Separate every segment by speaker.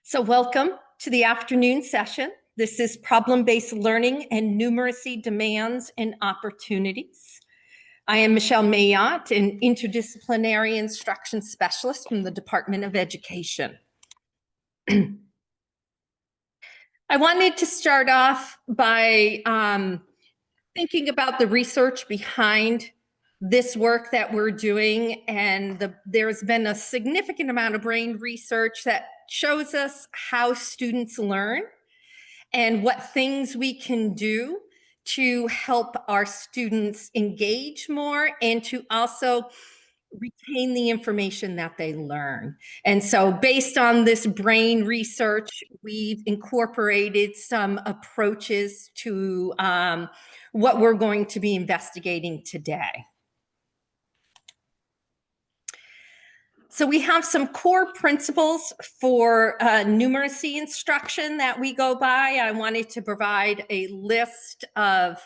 Speaker 1: So welcome to the afternoon session. This is problem-based learning and numeracy demands and opportunities. I am Michelle Mayotte, an interdisciplinary instruction specialist from the Department of Education. I wanted to start off by thinking about the research behind this work that we're doing, and there's been a significant amount of brain research that shows us how students learn and what things we can do to help our students engage more and to also retain the information that they learn. And so based on this brain research, we've incorporated some approaches to what we're going to be investigating today. So we have some core principles for numeracy instruction that we go by. I wanted to provide a list of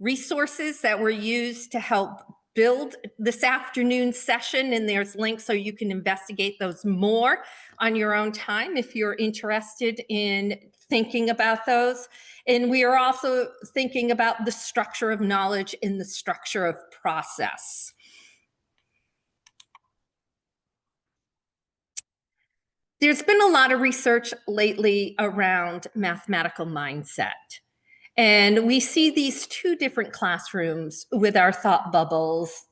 Speaker 1: resources that were used to help build this afternoon session, and there's links so you can investigate those more on your own time if you're interested in thinking about those. And we are also thinking about the structure of knowledge and the structure of process. There's been a lot of research lately around mathematical mindset. And we see these two different classrooms with our thought bubbles,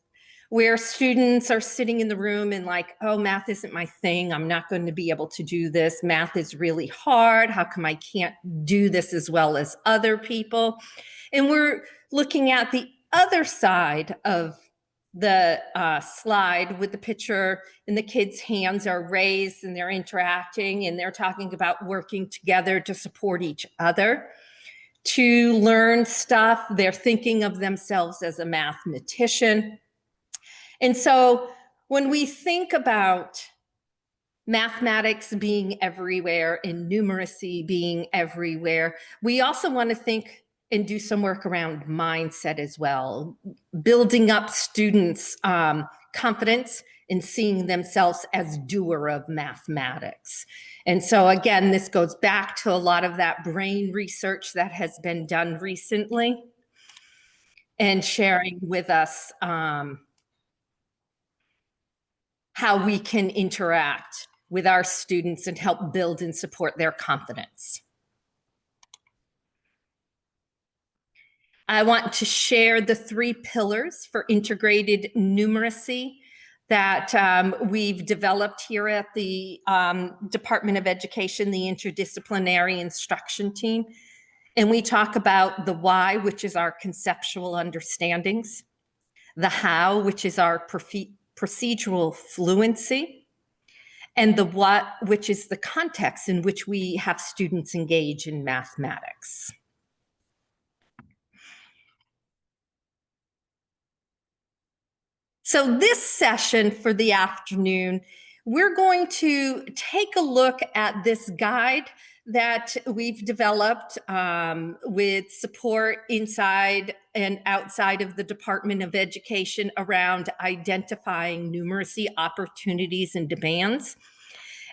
Speaker 1: where students are sitting in the room and like, oh, math isn't my thing. I'm not going to be able to do this. Math is really hard. How come I can't do this as well as other people? And we're looking at the other side of the slide with the picture, and the kids' hands are raised and they're interacting and they're talking about working together to support each other to learn stuff. They're thinking of themselves as a mathematician. And so when we think about mathematics being everywhere and numeracy being everywhere, we also want to think and do some work around mindset as well, building up students' confidence in seeing themselves as doer of mathematics. And so again, this goes back to a lot of that brain research that has been done recently and sharing with us how we can interact with our students and help build and support their confidence. I want to share the 3 pillars for integrated numeracy that we've developed here at the Department of Education, the interdisciplinary instruction team. And we talk about the why, which is our conceptual understandings, the how, which is our procedural fluency, and the what, which is the context in which we have students engage in mathematics. So this session for the afternoon, we're going to take a look at this guide that we've developed with support inside and outside of the Department of Education around identifying numeracy opportunities and demands.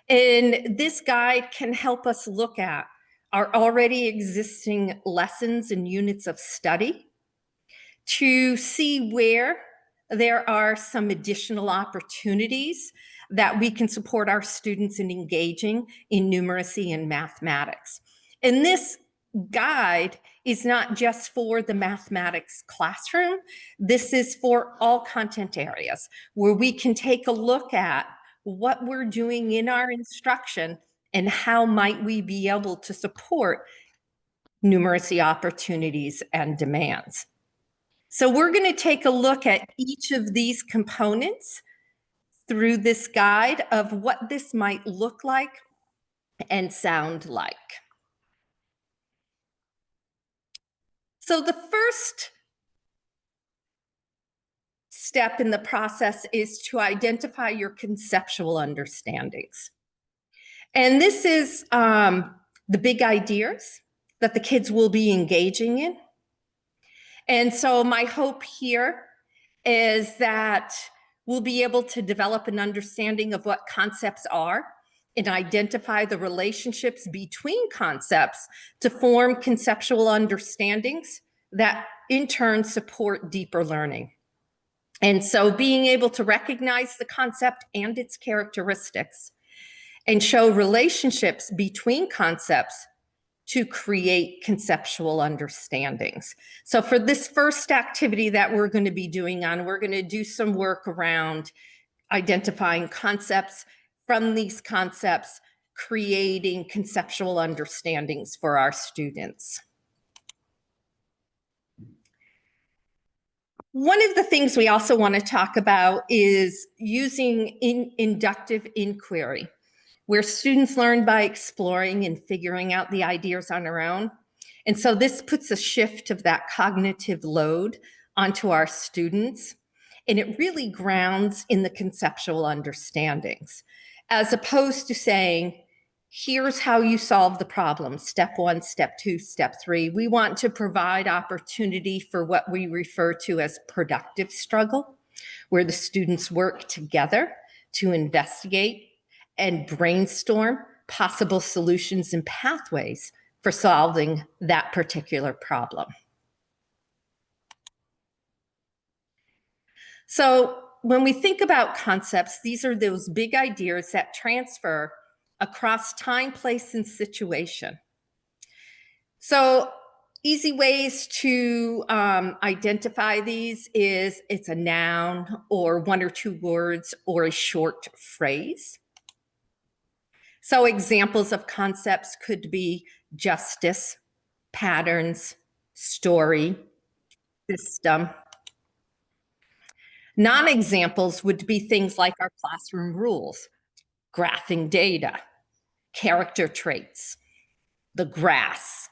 Speaker 1: And this guide can help us look at our already existing lessons and units of study to see where there are some additional opportunities that we can support our students in engaging in numeracy and mathematics. And this guide is not just for the mathematics classroom. This is for all content areas where we can take a look at what we're doing in our instruction and how might we be able to support numeracy opportunities and demands. So we're going to take a look at each of these components through this guide of what this might look like and sound like. So the first step in the process is to identify your conceptual understandings. And this is the big ideas that the kids will be engaging in. And so my hope here is that we'll be able to develop an understanding of what concepts are and identify the relationships between concepts to form conceptual understandings that in turn support deeper learning. And so being able to recognize the concept and its characteristics and show relationships between concepts to create conceptual understandings. So for this first activity that we're going to be doing we're going to do some work around identifying concepts, from these concepts, creating conceptual understandings for our students. One of the things we also want to talk about is using inductive inquiry, where students learn by exploring and figuring out the ideas on their own. And so this puts a shift of that cognitive load onto our students, and it really grounds in the conceptual understandings, as opposed to saying, here's how you solve the problem, step 1, step 2, step 3. We want to provide opportunity for what we refer to as productive struggle, where the students work together to investigate and brainstorm possible solutions and pathways for solving that particular problem. So when we think about concepts, these are those big ideas that transfer across time, place, and situation. So easy ways to identify these is it's a noun or 1 or 2 words or a short phrase. So examples of concepts could be justice, patterns, story, system. Non-examples would be things like our classroom rules, graphing data, character traits, the grass.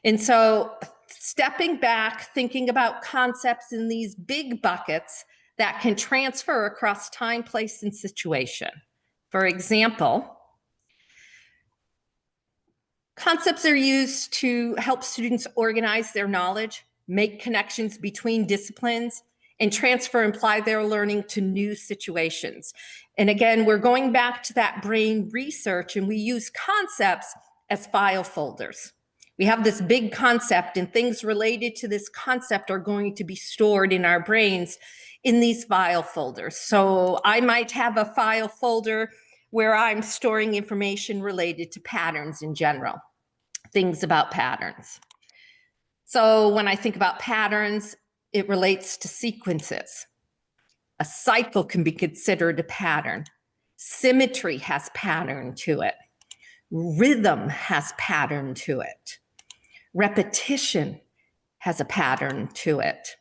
Speaker 1: And so stepping back, thinking about concepts in these big buckets that can transfer across time, place, and situation. For example, concepts are used to help students organize their knowledge, make connections between disciplines, and transfer and apply their learning to new situations. And again, we're going back to that brain research, and we use concepts as file folders. We have this big concept, and things related to this concept are going to be stored in our brains in these file folders. So I might have a file folder where I'm storing information related to patterns in general, things about patterns. So when I think about patterns, it relates to sequences. A cycle can be considered a pattern. Symmetry has pattern to it. Rhythm has pattern to it. Repetition has a pattern to it.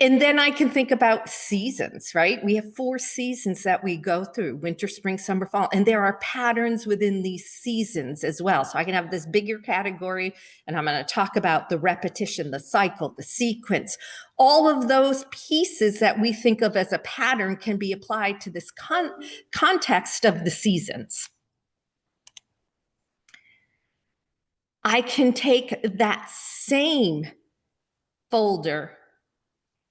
Speaker 1: And then I can think about seasons, right? We have 4 seasons that we go through: winter, spring, summer, fall, and there are patterns within these seasons as well. So I can have this bigger category, and I'm going to talk about the repetition, the cycle, the sequence. All of those pieces that we think of as a pattern can be applied to this context of the seasons. I can take that same folder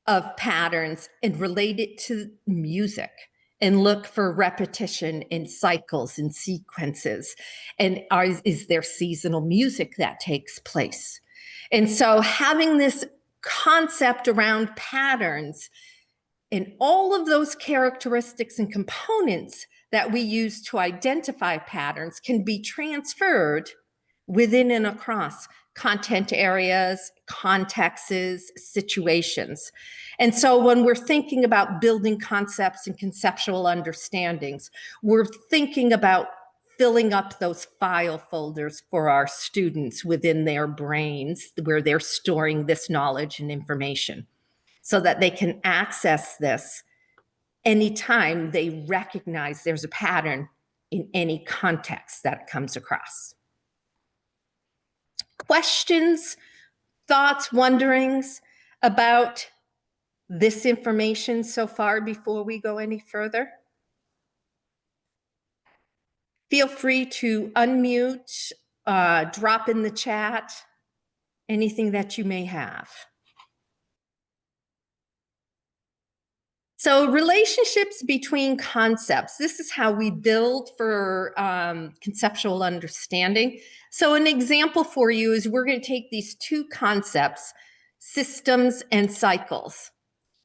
Speaker 1: of patterns and relate it to music and look for repetition in cycles and sequences. And is there seasonal music that takes place? And so having this concept around patterns and all of those characteristics and components that we use to identify patterns can be transferred within and across content areas, contexts, situations. And so when we're thinking about building concepts and conceptual understandings, we're thinking about filling up those file folders for our students within their brains where they're storing this knowledge and information so that they can access this anytime they recognize there's a pattern in any context that it comes across. Questions, thoughts, wonderings about this information so far before we go any further? Feel free to unmute, drop in the chat, anything that you may have. So relationships between concepts, this is how we build for conceptual understanding. So an example for you is we're going to take these two concepts, systems and cycles.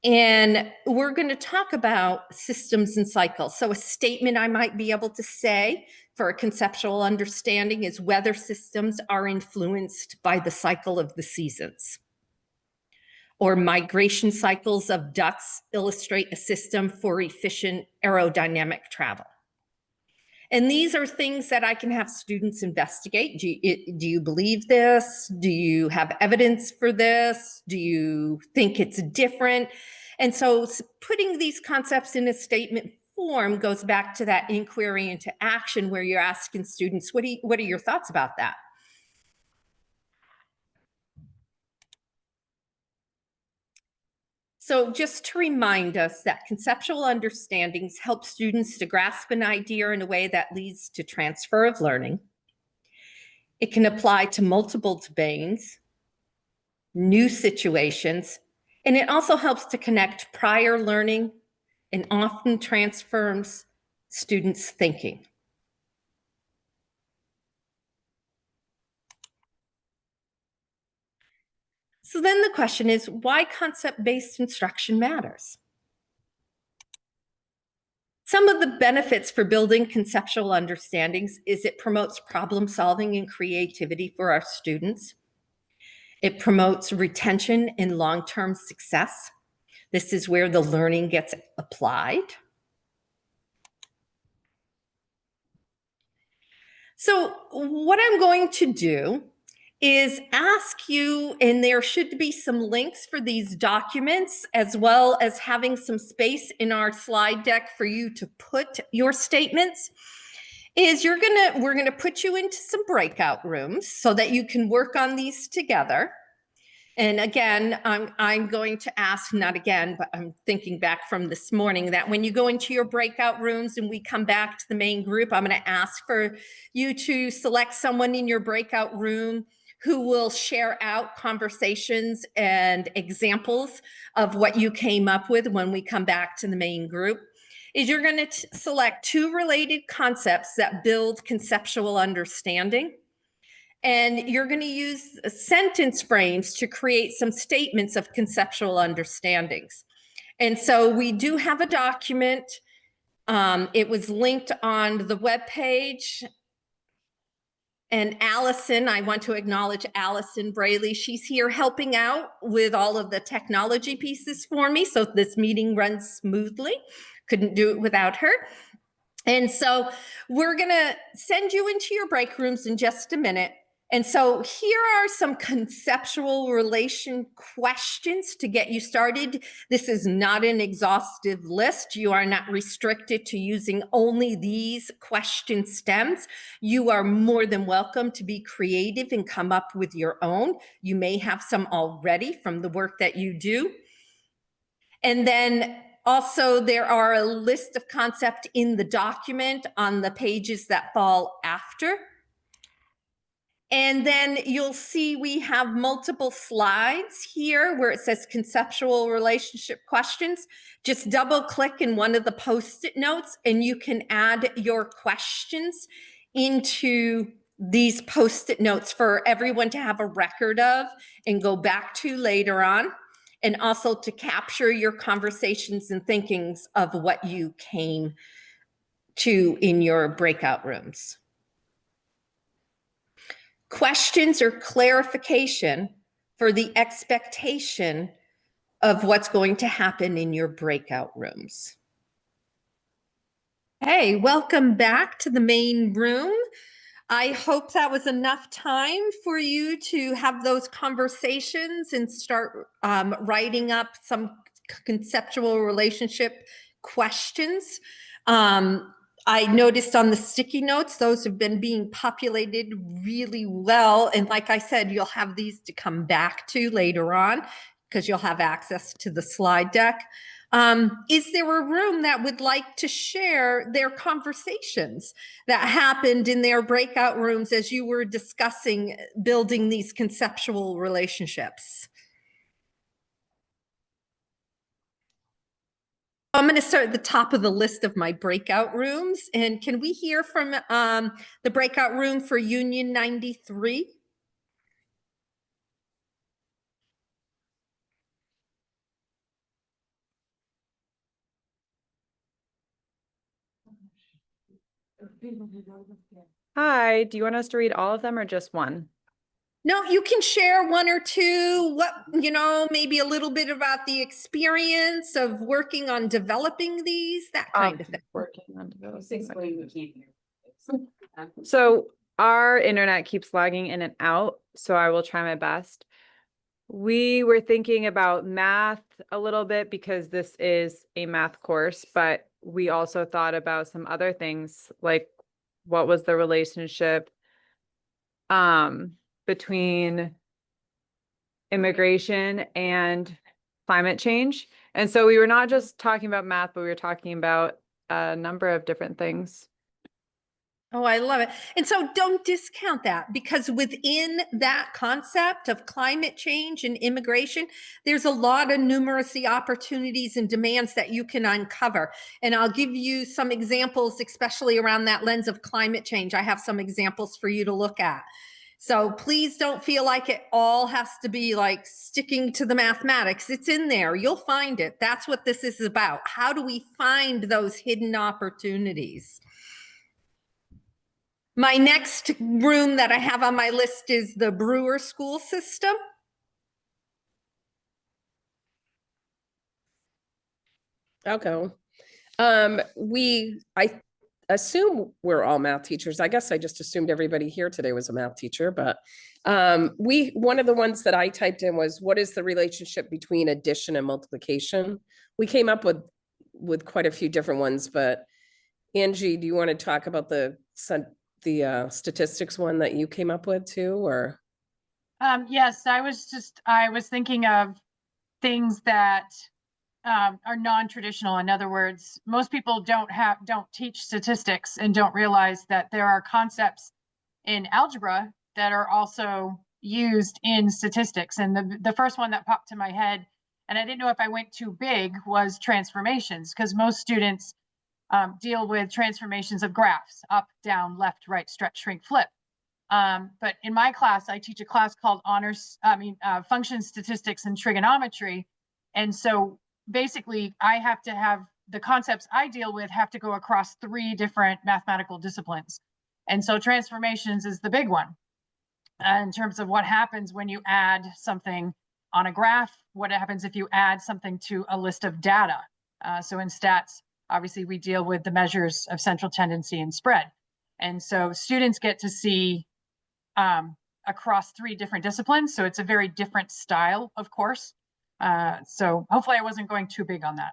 Speaker 1: And we're going to talk about systems and cycles. So a statement I might be able to say for a conceptual understanding is weather systems are influenced by the cycle of the seasons. Or migration cycles of ducks illustrate a system for efficient aerodynamic travel. And these are things that I can have students investigate. Do you believe this? Do you have evidence for this? Do you think it's different? And so putting these concepts in a statement form goes back to that inquiry into action where you're asking students, what are your thoughts about that? So just to remind us that conceptual understandings help students to grasp an idea in a way that leads to transfer of learning. It can apply to multiple domains, new situations, and it also helps to connect prior learning and often transforms students' thinking. So then the question is, why concept-based instruction matters? Some of the benefits for building conceptual understandings is it promotes problem solving and creativity for our students. It promotes retention and long-term success. This is where the learning gets applied. So what I'm going to do is ask you, and there should be some links for these documents, as well as having some space in our slide deck for you to put your statements, is we're gonna put you into some breakout rooms so that you can work on these together. And again, I'm going to ask, not again, but I'm thinking back from this morning, that when you go into your breakout rooms and we come back to the main group, I'm going to ask for you to select someone in your breakout room who will share out conversations and examples of what you came up with when we come back to the main group. Is you're going to select two related concepts that build conceptual understanding. And you're going to use sentence frames to create some statements of conceptual understandings. And so we do have a document. It was linked on the webpage. And Allison, I want to acknowledge Allison Braley. She's here helping out with all of the technology pieces for me, so this meeting runs smoothly. Couldn't do it without her. And so we're going to send you into your break rooms in just a minute. And so here are some conceptual relation questions to get you started. This is not an exhaustive list. You are not restricted to using only these question stems. You are more than welcome to be creative and come up with your own. You may have some already from the work that you do. And then also there are a list of concepts in the document on the pages that fall after. And then you'll see we have multiple slides here where it says conceptual relationship questions. Just double click in one of the post-it notes and you can add your questions into these post-it notes for everyone to have a record of and go back to later on, and also to capture your conversations and thinkings of what you came to in your breakout rooms. Questions or clarification for the expectation of what's going to happen in your breakout rooms. Hey, welcome back to the main room. I hope that was enough time for you to have those conversations and start writing up some conceptual relationship questions. I noticed on the sticky notes, those have been being populated really well. And like I said, you'll have these to come back to later on because you'll have access to the slide deck. Is there a room that would like to share their conversations that happened in their breakout rooms as you were discussing building these conceptual relationships? I'm going to start at the top of the list of my breakout rooms. And can we hear from the breakout room for Union 93?
Speaker 2: Hi, do you want us to read all of them or just one?
Speaker 1: No, you can share one or two, maybe a little bit about the experience of working on developing these, that kind of thing.
Speaker 2: Working on developing. So our internet keeps lagging in and out, so I will try my best. We were thinking about math a little bit because this is a math course, but we also thought about some other things, like what was the relationship between immigration and climate change. And so we were not just talking about math, but we were talking about a number of different things.
Speaker 1: Oh, I love it. And so don't discount that, because within that concept of climate change and immigration, there's a lot of numeracy opportunities and demands that you can uncover. And I'll give you some examples, especially around that lens of climate change. I have some examples for you to look at. So please don't feel like it all has to be like sticking to the mathematics. It's in there. You'll find it. That's what this is about. How do we find those hidden opportunities? My next room that I have on my list is the Brewer school system.
Speaker 3: I'll go. I assume we're all math teachers. I guess I just assumed everybody here today was a math teacher, but one of the ones that I typed in was, what is the relationship between addition and multiplication? We came up with quite a few different ones, but Angie, do you want to talk about the statistics one that you came up with too, or?
Speaker 4: Yes, I was thinking of things that are non-traditional. In other words, most people don't teach statistics and don't realize that there are concepts in algebra that are also used in statistics. And the first one that popped to my head, and I didn't know if I went too big, was transformations, because most students deal with transformations of graphs: up, down, left, right, stretch, shrink, flip. But in my class, I teach a class called function statistics and trigonometry. And so basically I have to have the concepts I deal with have to go across 3 different mathematical disciplines. And so transformations is the big one in terms of what happens when you add something on a graph, what happens if you add something to a list of data. So in stats, obviously we deal with the measures of central tendency and spread. And so students get to see across 3 different disciplines. So it's a very different style of course. So hopefully I wasn't going too big on that.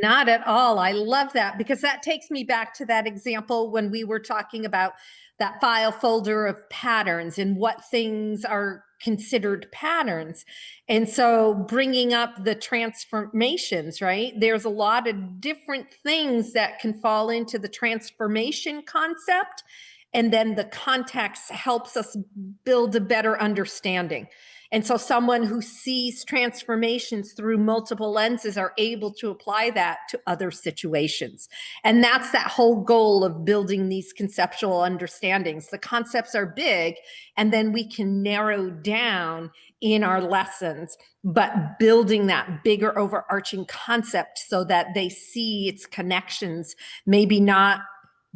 Speaker 1: Not at all. I love that, because that takes me back to that example when we were talking about that file folder of patterns and what things are considered patterns. And so bringing up the transformations, right? There's a lot of different things that can fall into the transformation concept. And then the context helps us build a better understanding. And so someone who sees transformations through multiple lenses are able to apply that to other situations. And that's that whole goal of building these conceptual understandings. The concepts are big, and then we can narrow down in our lessons, but building that bigger overarching concept so that they see its connections, maybe not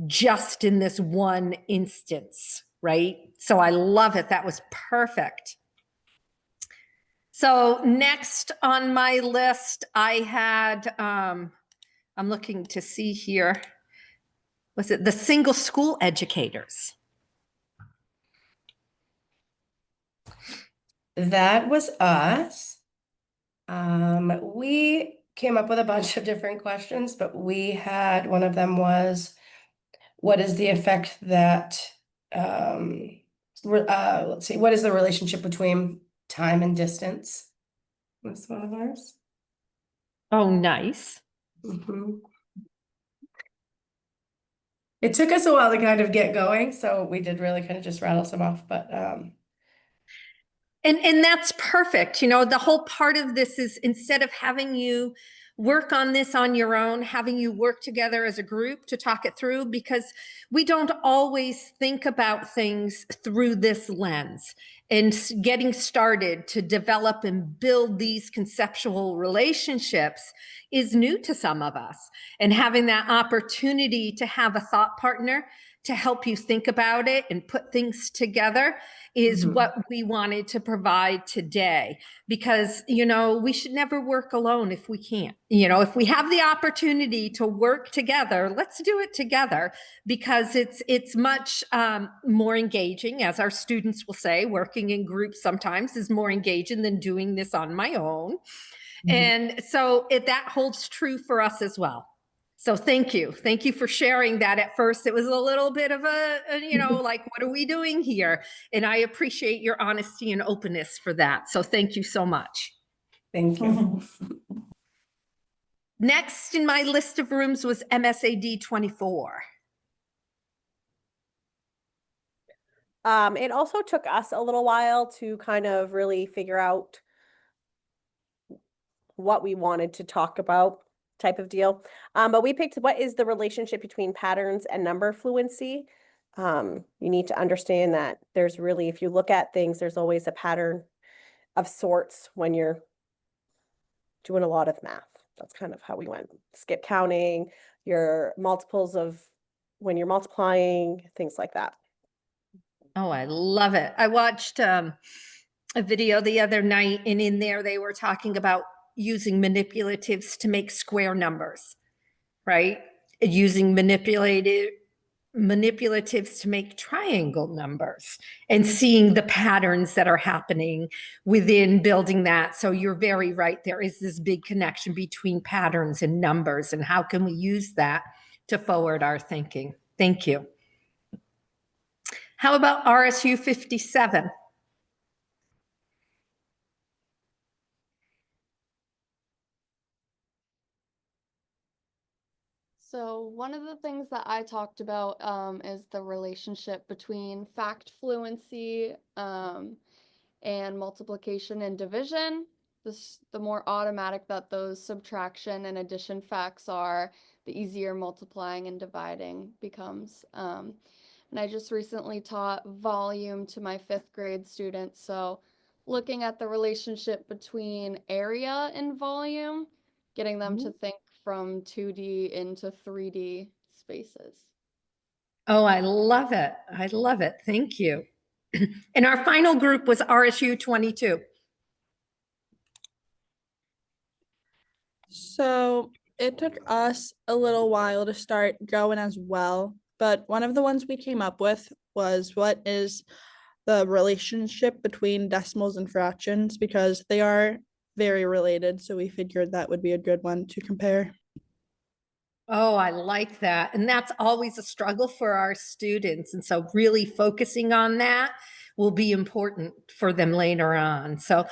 Speaker 1: just in this one instance, right? So I love it. That was perfect. So next on my list, I had, I'm looking to see here, was it the single school educators?
Speaker 5: That was us. We came up with a bunch of different questions, but we had, one of them was, what is the effect that, let's see, what is the relationship between time and distance? That's one of ours.
Speaker 1: Oh, nice.
Speaker 5: Mhm. It took us a while to kind of get going, so we did really kind of just rattle some off, but
Speaker 1: And that's perfect. You know, the whole part of this is, instead of having you work on this on your own, having you work together as a group to talk it through, because we don't always think about things through this lens. And getting started to develop and build these conceptual relationships is new to some of us. And having that opportunity to have a thought partner to help you think about it and put things together is what we wanted to provide today. Because, you know, we should never work alone if we can't. You know, if we have the opportunity to work together, let's do it together, because it's much more engaging, as our students will say. Working in groups sometimes is more engaging than doing this on my own. And so that holds true for us as well. So thank you. Thank you for sharing that. At first, it was a little bit of a you know, like, what are we doing here? And I appreciate your honesty and openness for that. So thank you so much.
Speaker 5: Thank you.
Speaker 1: Next in my list of rooms was MSAD 24.
Speaker 6: It also took us a little while to kind of really figure out what we wanted to talk about, type of deal. But we picked what is the relationship between patterns and number fluency. You need to understand that there's really, if you look at things, there's always a pattern of sorts when you're doing a lot of math. That's kind of how we went. Skip counting, your multiples of when you're multiplying, things like that.
Speaker 1: Oh, I love it. I watched a video the other night, and in there they were talking about using manipulatives to make square numbers, right? Using manipulatives to make triangle numbers, and seeing the patterns that are happening within building that. So you're very right. There is this big connection between patterns and numbers, and how can we use that to forward our thinking? Thank you. How about RSU 57?
Speaker 7: So one of the things that I talked about is the relationship between fact fluency and multiplication and division. The more automatic that those subtraction and addition facts are, the easier multiplying and dividing becomes. And I just recently taught volume to my 5th grade students. So looking at the relationship between area and volume, getting them to think from 2D into 3D spaces.
Speaker 1: Oh, I love it. I love it. Thank you. And our final group was RSU 22.
Speaker 8: So it took us a little while to start going as well, but one of the ones we came up with was what is the relationship between decimals and fractions, because they are very related. So we figured that would be a good one to compare.
Speaker 1: Oh, I like that. And that's always a struggle for our students. And so really focusing on that will be important for them later on. So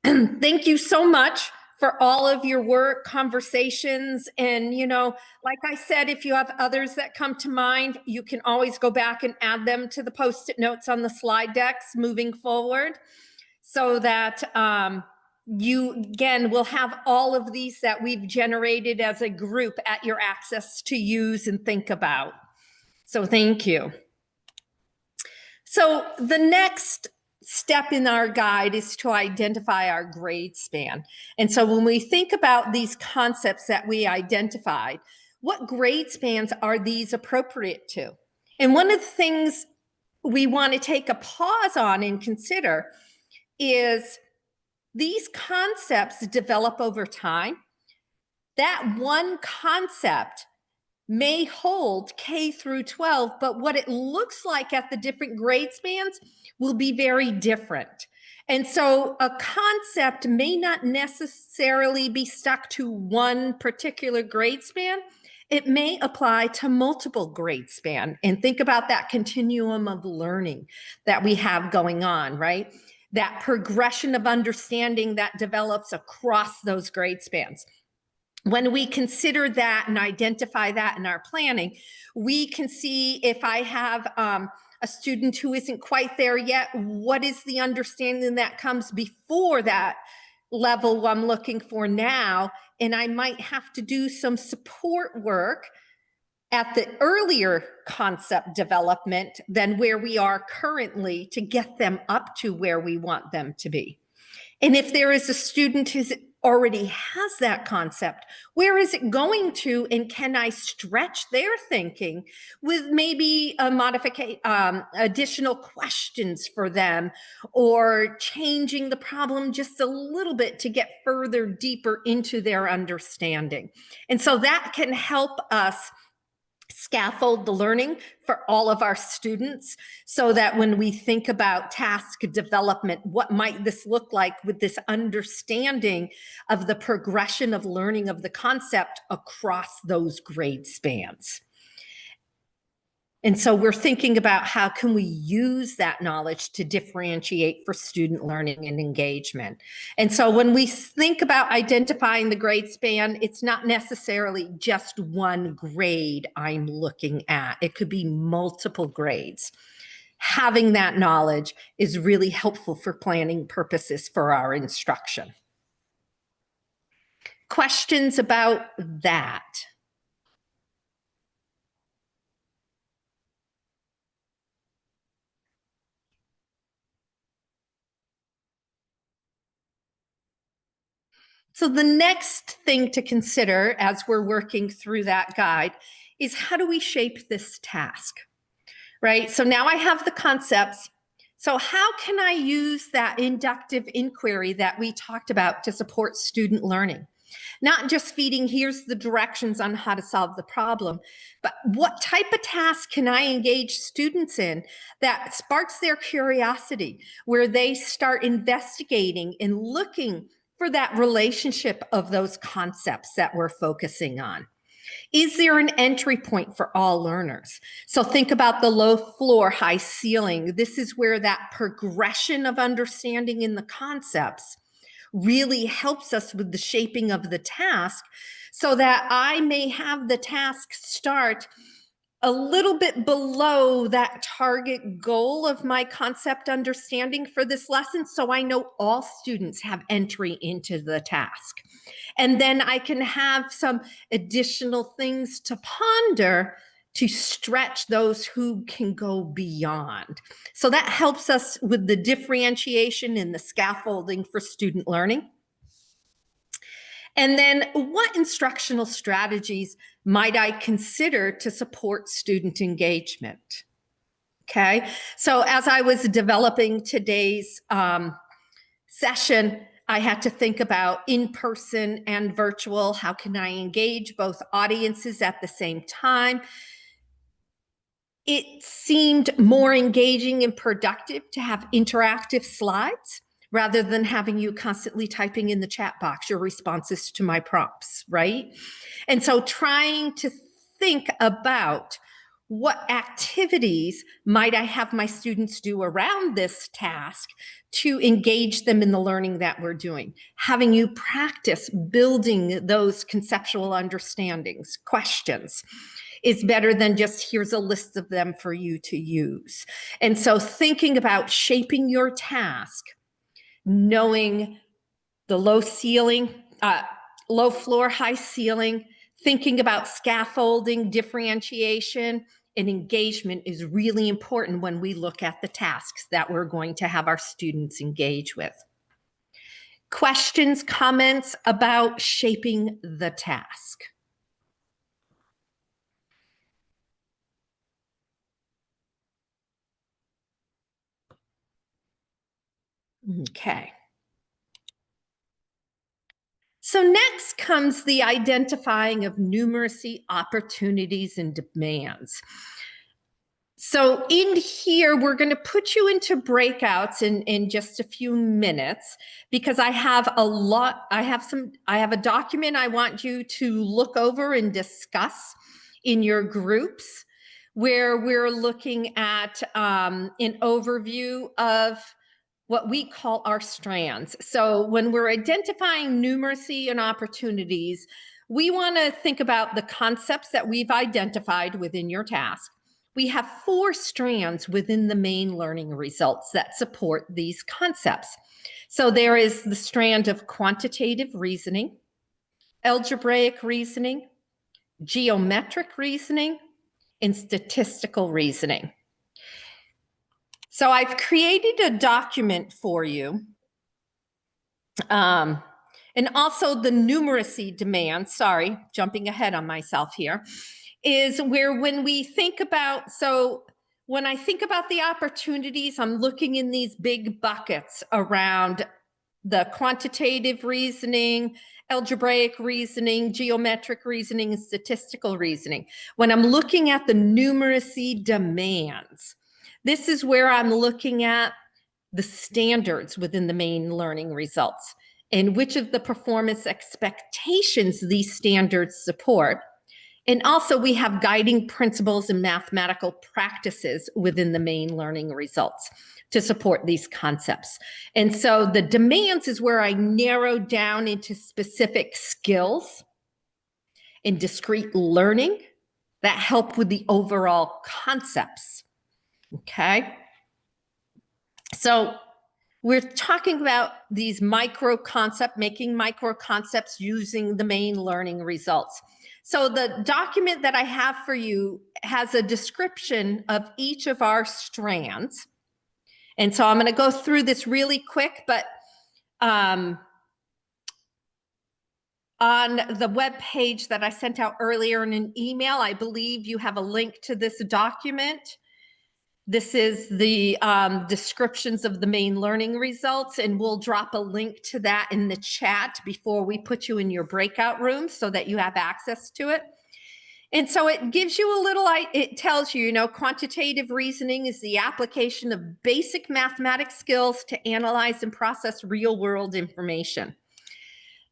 Speaker 1: thank you so much for all of your work, conversations. And, you know, like I said, if you have others that come to mind, you can always go back and add them to the Post-it notes on the slide decks moving forward, so that you, again, will have all of these that we've generated as a group at your access to use and think about. So thank you. So the next step in our guide is to identify our grade span. And so when we think about these concepts that we identified, what grade spans are these appropriate to? And one of the things we want to take a pause on and consider is these concepts develop over time. That one concept may hold K through 12, but what it looks like at the different grade spans will be very different. And so a concept may not necessarily be stuck to one particular grade span. It may apply to multiple grade span. And think about that continuum of learning that we have going on, right? That progression of understanding that develops across those grade spans. When we consider that and identify that in our planning, we can see if I have a student who isn't quite there yet, what is the understanding that comes before that level I'm looking for now, and I might have to do some support work at the earlier concept development than where we are currently to get them up to where we want them to be. And if there is a student who already has that concept, where is it going to, and can I stretch their thinking with maybe a additional questions for them, or changing the problem just a little bit to get further deeper into their understanding. And so that can help us scaffold the learning for all of our students, so that when we think about task development, what might this look like with this understanding of the progression of learning of the concept across those grade spans. And so we're thinking about how can we use that knowledge to differentiate for student learning and engagement. And so when we think about identifying the grade span, it's not necessarily just one grade I'm looking at. It could be multiple grades. Having that knowledge is really helpful for planning purposes for our instruction. Questions about that? So the next thing to consider as we're working through that guide is, how do we shape this task, right? So now I have the concepts. So how can I use that inductive inquiry that we talked about to support student learning? Not just feeding, here's the directions on how to solve the problem, but what type of task can I engage students in that sparks their curiosity, where they start investigating and looking for that relationship of those concepts that we're focusing on? Is there an entry point for all learners? So think about the low floor, high ceiling. This is where that progression of understanding in the concepts really helps us with the shaping of the task, so that I may have the task start a little bit below that target goal of my concept understanding for this lesson, so I know all students have entry into the task. And then I can have some additional things to ponder to stretch those who can go beyond. So that helps us with the differentiation and the scaffolding for student learning. And then, what instructional strategies might I consider to support student engagement? Okay, so as I was developing today's session, I had to think about in-person and virtual. How can I engage both audiences at the same time? It seemed more engaging and productive to have interactive slides rather than having you constantly typing in the chat box your responses to my prompts, right? And so trying to think about what activities might I have my students do around this task to engage them in the learning that we're doing. Having you practice building those conceptual understandings, questions, is better than just here's a list of them for you to use. And so thinking about shaping your task, knowing the low floor, high ceiling, thinking about scaffolding, differentiation, and engagement is really important when we look at the tasks that we're going to have our students engage with. Questions, comments about shaping the task? Okay. So next comes the identifying of numeracy opportunities and demands. So in here, we're going to put you into breakouts in just a few minutes, because I have a document I want you to look over and discuss in your groups, where we're looking at an overview of what we call our strands. So when we're identifying numeracy and opportunities, we want to think about the concepts that we've identified within your task. We have 4 strands within the Maine learning results that support these concepts. So there is the strand of quantitative reasoning, algebraic reasoning, geometric reasoning, and statistical reasoning. So I've created a document for you. And also the numeracy demand, sorry, jumping ahead on myself here, is where when we think about, so when I think about the opportunities, I'm looking in these big buckets around the quantitative reasoning, algebraic reasoning, geometric reasoning, and statistical reasoning. When I'm looking at the numeracy demands, this is where I'm looking at the standards within the Maine learning results and which of the performance expectations these standards support. And also we have guiding principles and mathematical practices within the Maine learning results to support these concepts. And so the demands is where I narrow down into specific skills and discrete learning that help with the overall concepts, okay? So we're talking about these micro concepts, making micro concepts using the Maine learning results. So the document that I have for you has a description of each of our strands. And so I'm going to go through this really quick, but on the web page that I sent out earlier in an email, I believe you have a link to this document. This is the descriptions of the Maine learning results, and we'll drop a link to that in the chat before we put you in your breakout room so that you have access to it. And so it gives you a little, it tells you, quantitative reasoning is the application of basic mathematics skills to analyze and process real world information.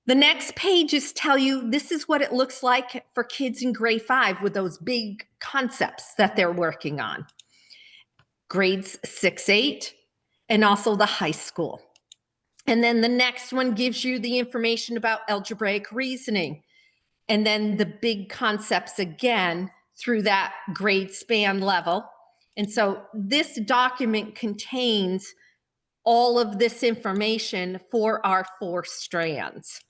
Speaker 1: The next pages tell you this is what it looks like for kids in grade 5 with those big concepts that they're working on. Grades 6, 8, and also the high school. And then the next one gives you the information about algebraic reasoning. And then the big concepts again through that grade span level. And so this document contains all of this information for our 4 strands.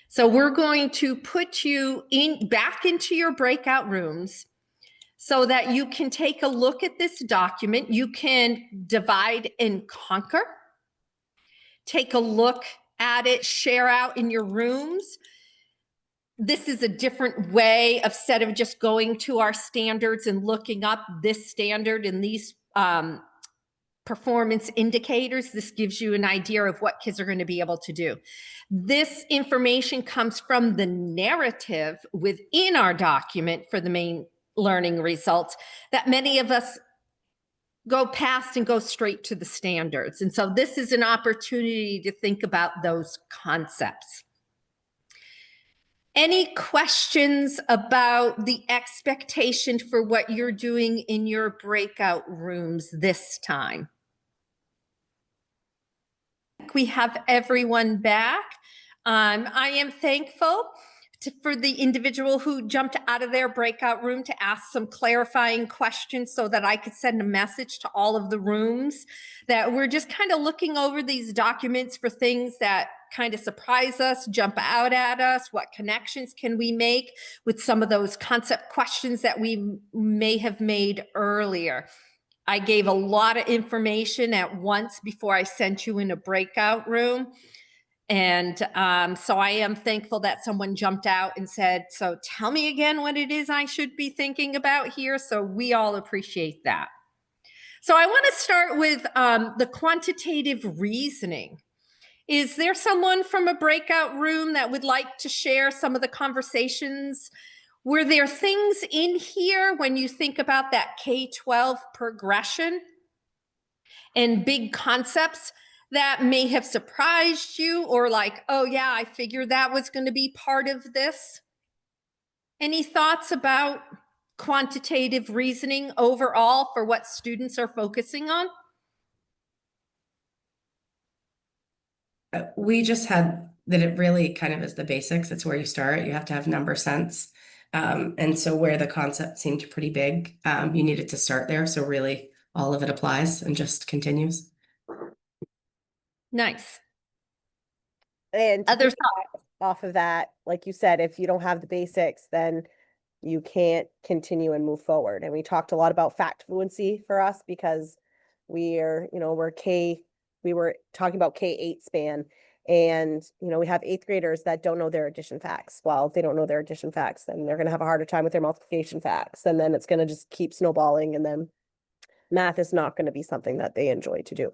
Speaker 1: So we're going to put you back into your breakout rooms so that you can take a look at this document. You can divide and conquer, take a look at it, share out in your rooms. This is a different way instead of just going to our standards and looking up this standard and these performance indicators. This gives you an idea of what kids are going to be able to do. This information comes from the narrative within our document for the Maine learning results that many of us go past and go straight to the standards. And so this is an opportunity to think about those concepts. Any questions about the expectation for what you're doing in your breakout rooms this time? We have everyone back. I am thankful for the individual who jumped out of their breakout room to ask some clarifying questions so that I could send a message to all of the rooms that we're just kind of looking over these documents for things that kind of surprise us, jump out at us. What connections can we make with some of those concept questions that we may have made earlier? I gave a lot of information at once before I sent you in a breakout room. And so I am thankful that someone jumped out and said, so tell me again what it is I should be thinking about here. So we all appreciate that. So I want to start with the quantitative reasoning. Is there someone from a breakout room that would like to share some of the conversations? Were there things in here when you think about that K-12 progression and big concepts that may have surprised you, or like, oh yeah, I figured that was going to be part of this? Any thoughts about quantitative reasoning overall for what students are focusing on?
Speaker 5: We just had that it really kind of is the basics. It's where you start. You have to have number sense. And so where the concept seemed pretty big, you needed to start there. So really all of it applies and just continues.
Speaker 1: Nice.
Speaker 6: And
Speaker 1: Other
Speaker 6: off of that, like you said, if you don't have the basics, then you can't continue and move forward. And we talked a lot about fact fluency for us because we are, we were talking about K-8 span. And, we have 8th graders that don't know their addition facts. Well, if they don't know their addition facts, then they're going to have a harder time with their multiplication facts. And then it's going to just keep snowballing. And then math is not going to be something that they enjoy to do.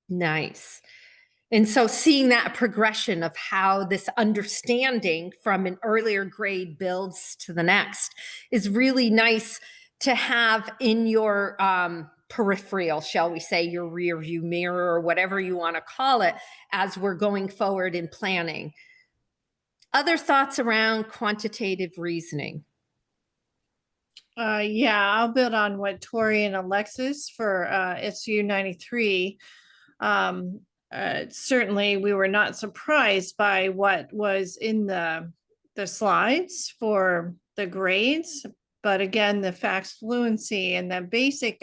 Speaker 1: Nice. And so seeing that progression of how this understanding from an earlier grade builds to the next is really nice to have in your peripheral, shall we say, your rear view mirror or whatever you want to call it, as we're going forward in planning. Other thoughts around quantitative reasoning?
Speaker 9: Yeah, I'll build on what Tori and Alexis for SU 93. Certainly we were not surprised by what was in the slides for the grades, but again, the facts fluency and the basic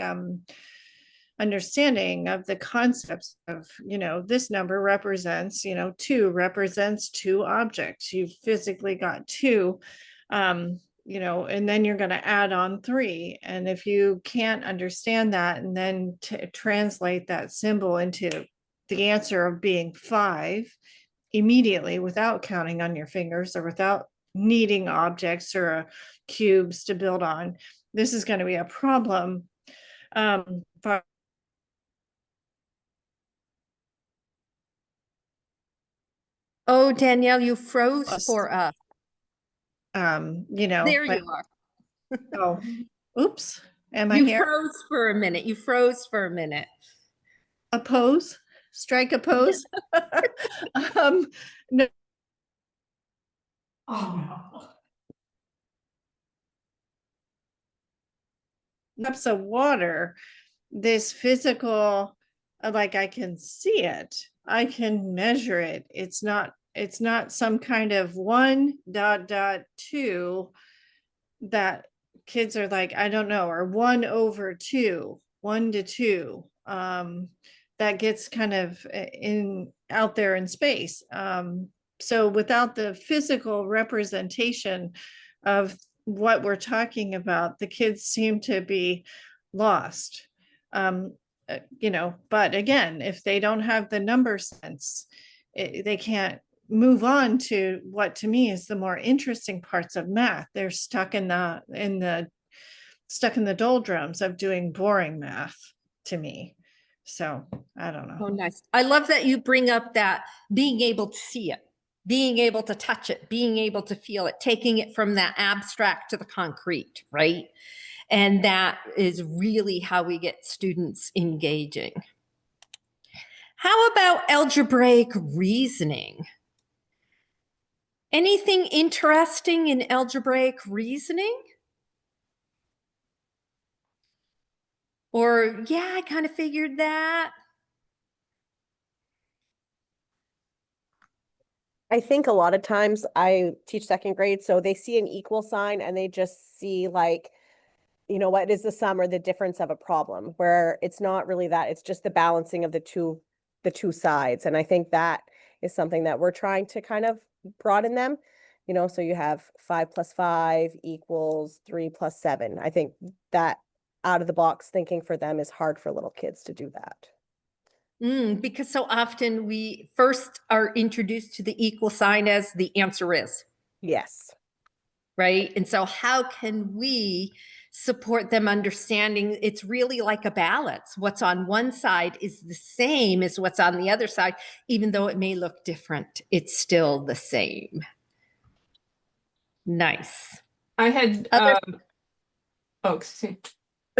Speaker 9: understanding of the concepts of, this number represents, 2 represents 2 objects. You've physically got 2, and then you're going to add on 3. And if you can't understand that and then translate that symbol into the answer of being 5 immediately without counting on your fingers or without needing objects or cubes to build on, this is going to be a problem.
Speaker 1: Oh, Danielle, you froze for us. There you are.
Speaker 9: Oh, oops. Am I
Speaker 1: You
Speaker 9: here?
Speaker 1: froze for a minute. You froze for a minute.
Speaker 9: A pose? Strike a pose? No. Oh, no. Cups of water, this physical, like I can see it, I can measure it. It's not some kind of 1.2 that kids are like, I don't know, or 1/2, 1 to 2. That gets kind of out there in space. So without the physical representation of what we're talking about, the kids seem to be lost. But again, if they don't have the number sense, they can't move on to what to me is the more interesting parts of math. They're stuck in the doldrums of doing boring math to me. So I don't know.
Speaker 1: Oh, nice. I love that you bring up that being able to see it, being able to touch it, being able to feel it, taking it from that abstract to the concrete, right? And that is really how we get students engaging. How about algebraic reasoning? Anything interesting in algebraic reasoning? Or, yeah, I kind of figured that.
Speaker 6: I think a lot of times I teach 2nd grade, so they see an equal sign and they just see like, what is the sum or the difference of a problem, where it's not really that, it's just the balancing of the two sides. And I think that is something that we're trying to kind of broaden them, so you have 5 + 5 = 3 + 7. I think that out of the box thinking for them is hard for little kids to do that.
Speaker 1: Because so often we first are introduced to the equal sign as the answer is.
Speaker 6: Yes.
Speaker 1: Right. And so how can we support them understanding it's really like a balance? What's on one side is the same as what's on the other side, even though it may look different, it's still the same. Nice.
Speaker 10: I had, excuse me.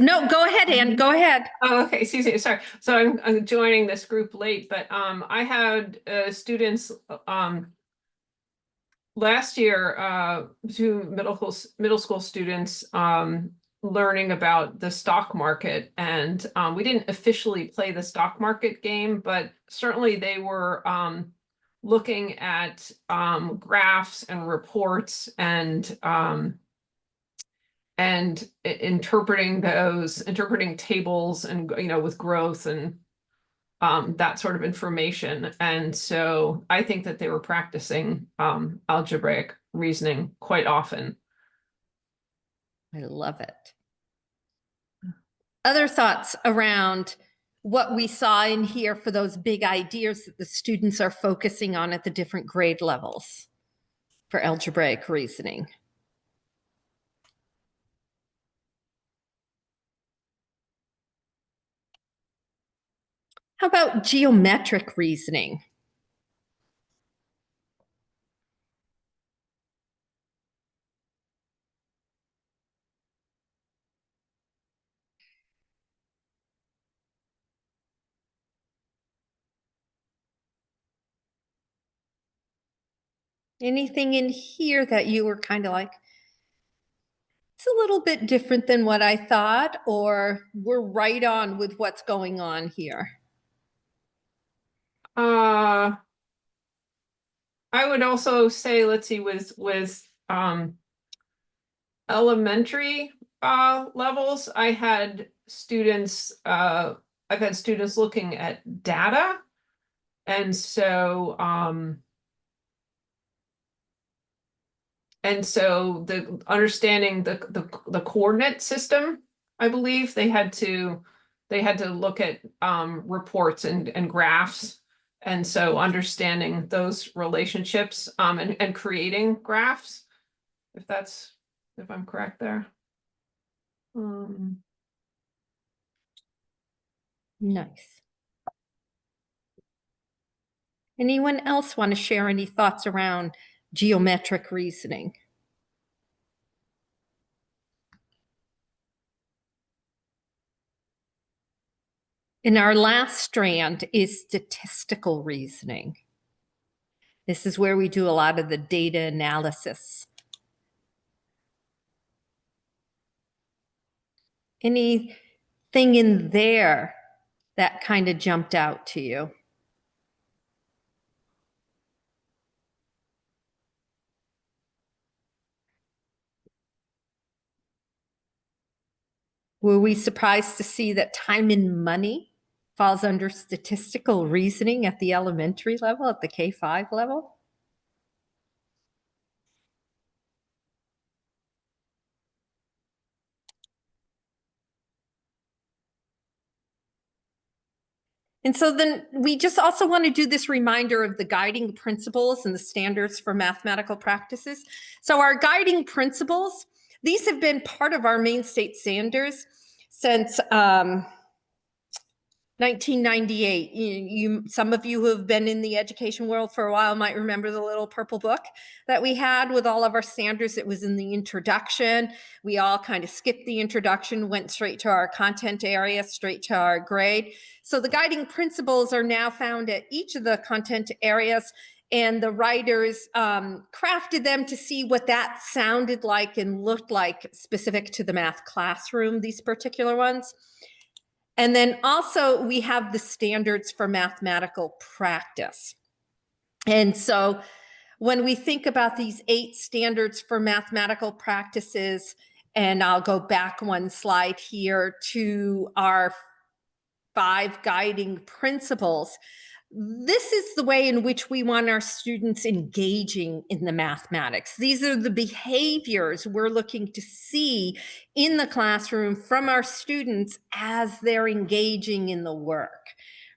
Speaker 1: No, go ahead, Ann, go ahead.
Speaker 10: Oh, okay, excuse me, sorry. So I'm joining this group late, but I had students last year, 2 middle school students learning about the stock market, and we didn't officially play the stock market game, but certainly they were looking at graphs and reports and interpreting tables and with growth and that sort of information. And so I think that they were practicing algebraic reasoning quite often.
Speaker 1: I love it. Other thoughts around what we saw in here for those big ideas that the students are focusing on at the different grade levels for algebraic reasoning? How about geometric reasoning? Anything in here that you were kind of like, it's a little bit different than what I thought, or we're right on with what's going on here?
Speaker 10: I would also say, let's see, with elementary levels, I've had students looking at data, and so the understanding the coordinate system, I believe they had to look at reports and graphs, and so understanding those relationships and creating graphs, if I'm correct there.
Speaker 1: Nice. Anyone else want to share any thoughts around geometric reasoning? And our last strand is statistical reasoning. This is where we do a lot of the data analysis. Anything in there that kind of jumped out to you? Were we surprised to see that time and money falls under statistical reasoning at the elementary level, at the K-5 level? And so then we just also want to do this reminder of the guiding principles and the standards for mathematical practices. So our guiding principles, these have been part of our Maine state standards since 1998. Some of you who have been in the education world for a while might remember the little purple book that we had with all of our standards. It was in the introduction. We all kind of skipped the introduction, went straight to our content area, straight to our grade. So the guiding principles are now found at each of the content areas, and the writers crafted them to see what that sounded like and looked like specific to the math classroom, these particular ones. And then also we have the standards for mathematical practice. And so when we think about these 8 standards for mathematical practices, and I'll go back one slide here to our 5 guiding principles, this is the way in which we want our students engaging in the mathematics. These are the behaviors we're looking to see in the classroom from our students as they're engaging in the work,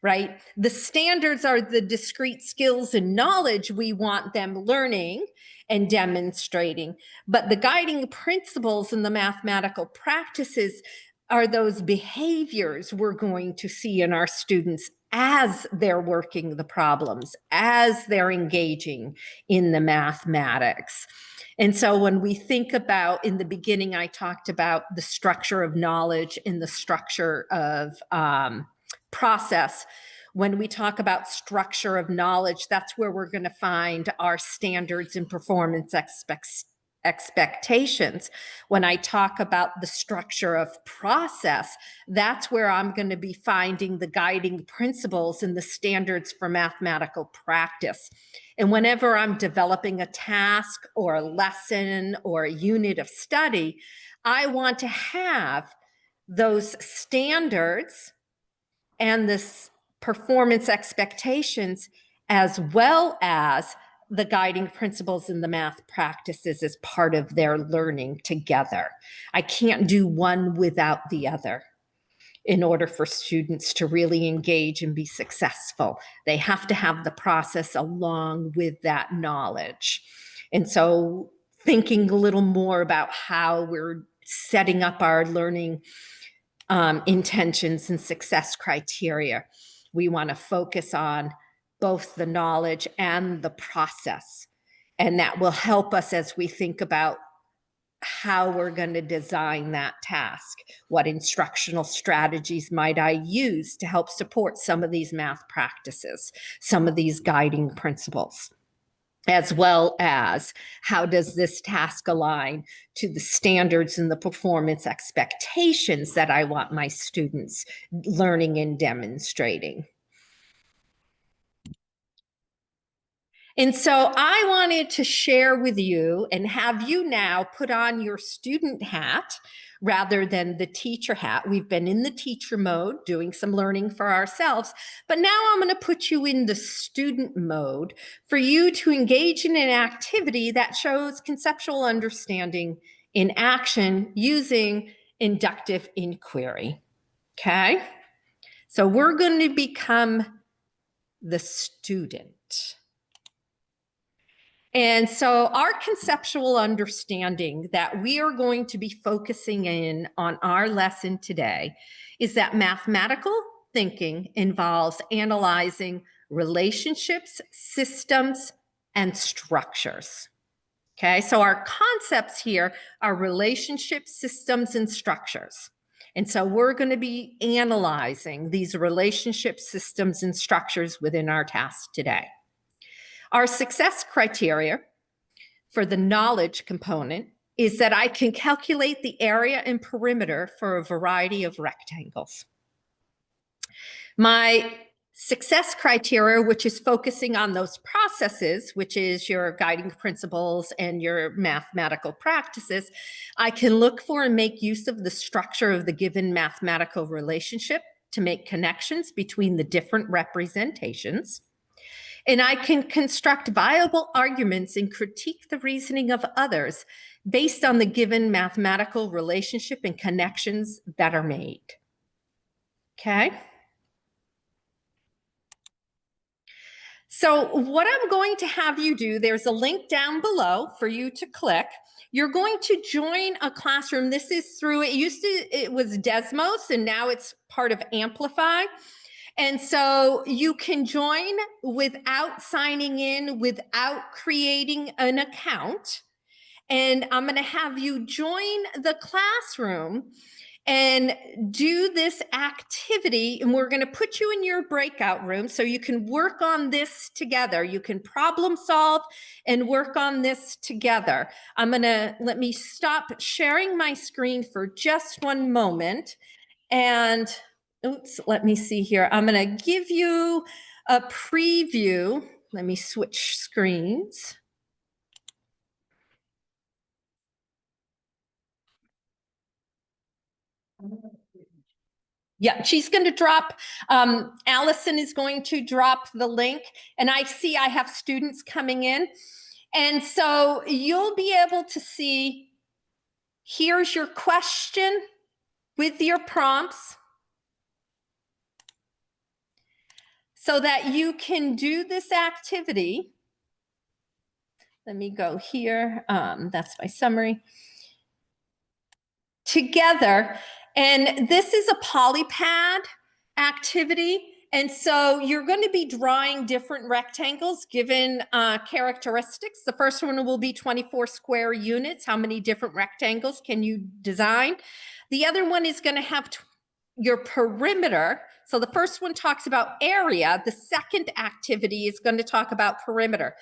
Speaker 1: right? The standards are the discrete skills and knowledge we want them learning and demonstrating, but the guiding principles in the mathematical practices are those behaviors we're going to see in our students as they're working the problems, as they're engaging in the mathematics. And so when we think about, in the beginning, I talked about the structure of knowledge and the structure of process. When we talk about structure of knowledge, that's where we're going to find our standards and performance expectations. When I talk about the structure of process, that's where I'm going to be finding the guiding principles and the standards for mathematical practice. And whenever I'm developing a task or a lesson or a unit of study, I want to have those standards and this performance expectations, as well as the guiding principles in the math practices as part of their learning together. I can't do one without the other. In order for students to really engage and be successful, they have to have the process along with that knowledge. And so thinking a little more about how we're setting up our learning intentions and success criteria, we want to focus on both the knowledge and the process. And that will help us as we think about how we're going to design that task. What instructional strategies might I use to help support some of these math practices, some of these guiding principles, as well as how does this task align to the standards and the performance expectations that I want my students learning and demonstrating. And so I wanted to share with you and have you now put on your student hat rather than the teacher hat. We've been in the teacher mode doing some learning for ourselves, but now I'm going to put you in the student mode for you to engage in an activity that shows conceptual understanding in action using inductive inquiry. Okay? So we're going to become the student. And so our conceptual understanding that we are going to be focusing in on our lesson today is that mathematical thinking involves analyzing relationships, systems, and structures. Okay, so our concepts here are relationships, systems, and structures. And so we're going to be analyzing these relationships, systems, and structures within our task today. Our success criteria for the knowledge component is that I can calculate the area and perimeter for a variety of rectangles. My success criteria, which is focusing on those processes, which is your guiding principles and your mathematical practices, I can look for and make use of the structure of the given mathematical relationship to make connections between the different representations. And I can construct viable arguments and critique the reasoning of others based on the given mathematical relationship and connections that are made. Okay? So what I'm going to have you do, there's a link down below for you to click. You're going to join a classroom. This is through, it was Desmos, and now it's part of Amplify. And so you can join without signing in, without creating an account. And I'm going to have you join the classroom and do this activity. And we're going to put you in your breakout room so you can work on this together. You can problem solve and work on this together. Let me stop sharing my screen for just one moment. And oops, let me see here. I'm going to give you a preview. Let me switch screens. Yeah, she's going to drop, Allison is going to drop the link, and I see I have students coming in. And so you'll be able to see, here's your question with your prompts so that you can do this activity. Let me go here. That's my summary. Together. And this is a polypad activity. And so you're going to be drawing different rectangles given characteristics. The first one will be 24 square units. How many different rectangles can you design? The other one is going to have your perimeter. So the first one talks about area. The second activity is going to talk about perimeter.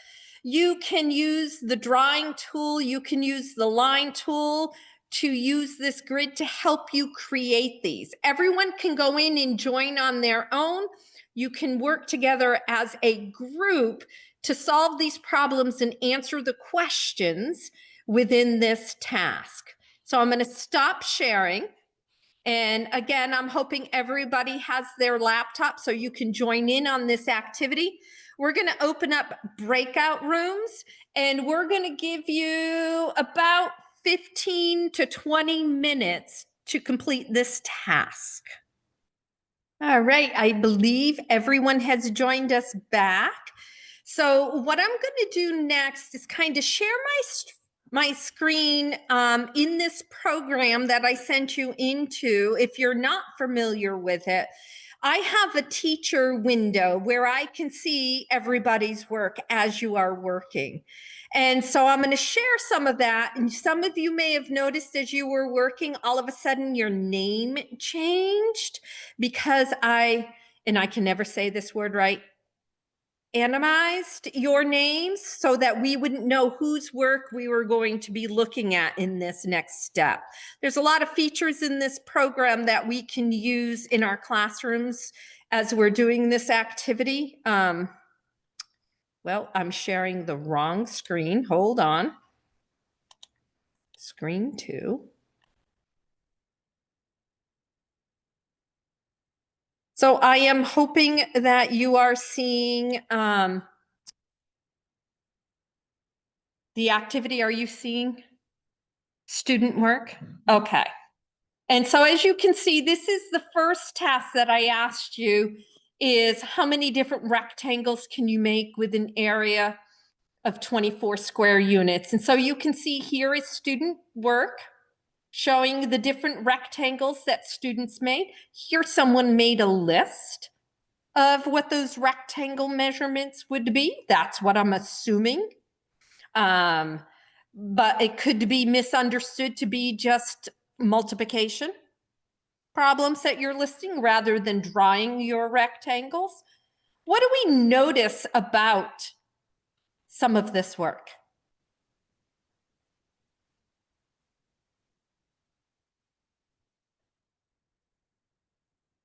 Speaker 1: You can use the drawing tool. You can use the line tool to use this grid to help you create these. Everyone can go in and join on their own. You can work together as a group to solve these problems and answer the questions within this task. So I'm going to stop sharing. And again, I'm hoping everybody has their laptop so you can join in on this activity. We're going to open up breakout rooms, and we're going to give you about 15 to 20 minutes to complete this task. All right, I believe everyone has joined us back. So what I'm going to do next is kind of share my screen in this program that I sent you into. If you're not familiar with it, I have a teacher window where I can see everybody's work as you are working. And so I'm going to share some of that. And some of you may have noticed as you were working, all of a sudden your name changed because and I can never say this word right, anonymized your names so that we wouldn't know whose work we were going to be looking at in this next step. There's a lot of features in this program that we can use in our classrooms as we're doing this activity. Well, I'm sharing the wrong screen. Hold on. Screen 2. So I am hoping that you are seeing the activity. Are you seeing student work? Okay. And so as you can see, this is the first task that I asked you is how many different rectangles can you make with an area of 24 square units? And so you can see here is student work showing the different rectangles that students made. Here someone made a list of what those rectangle measurements would be. That's what I'm assuming. But it could be misunderstood to be just multiplication problems that you're listing rather than drawing your rectangles. What do we notice about some of this work?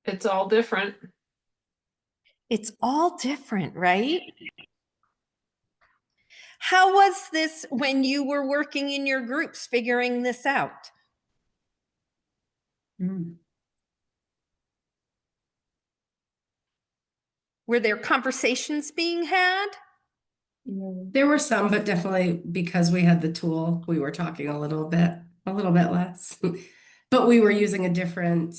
Speaker 10: It's all different.
Speaker 1: It's all different, right? How was this when you were working in your groups figuring this out? Were there conversations being had?
Speaker 5: There were some, but definitely because we had the tool, we were talking a little bit less. But we were using a different,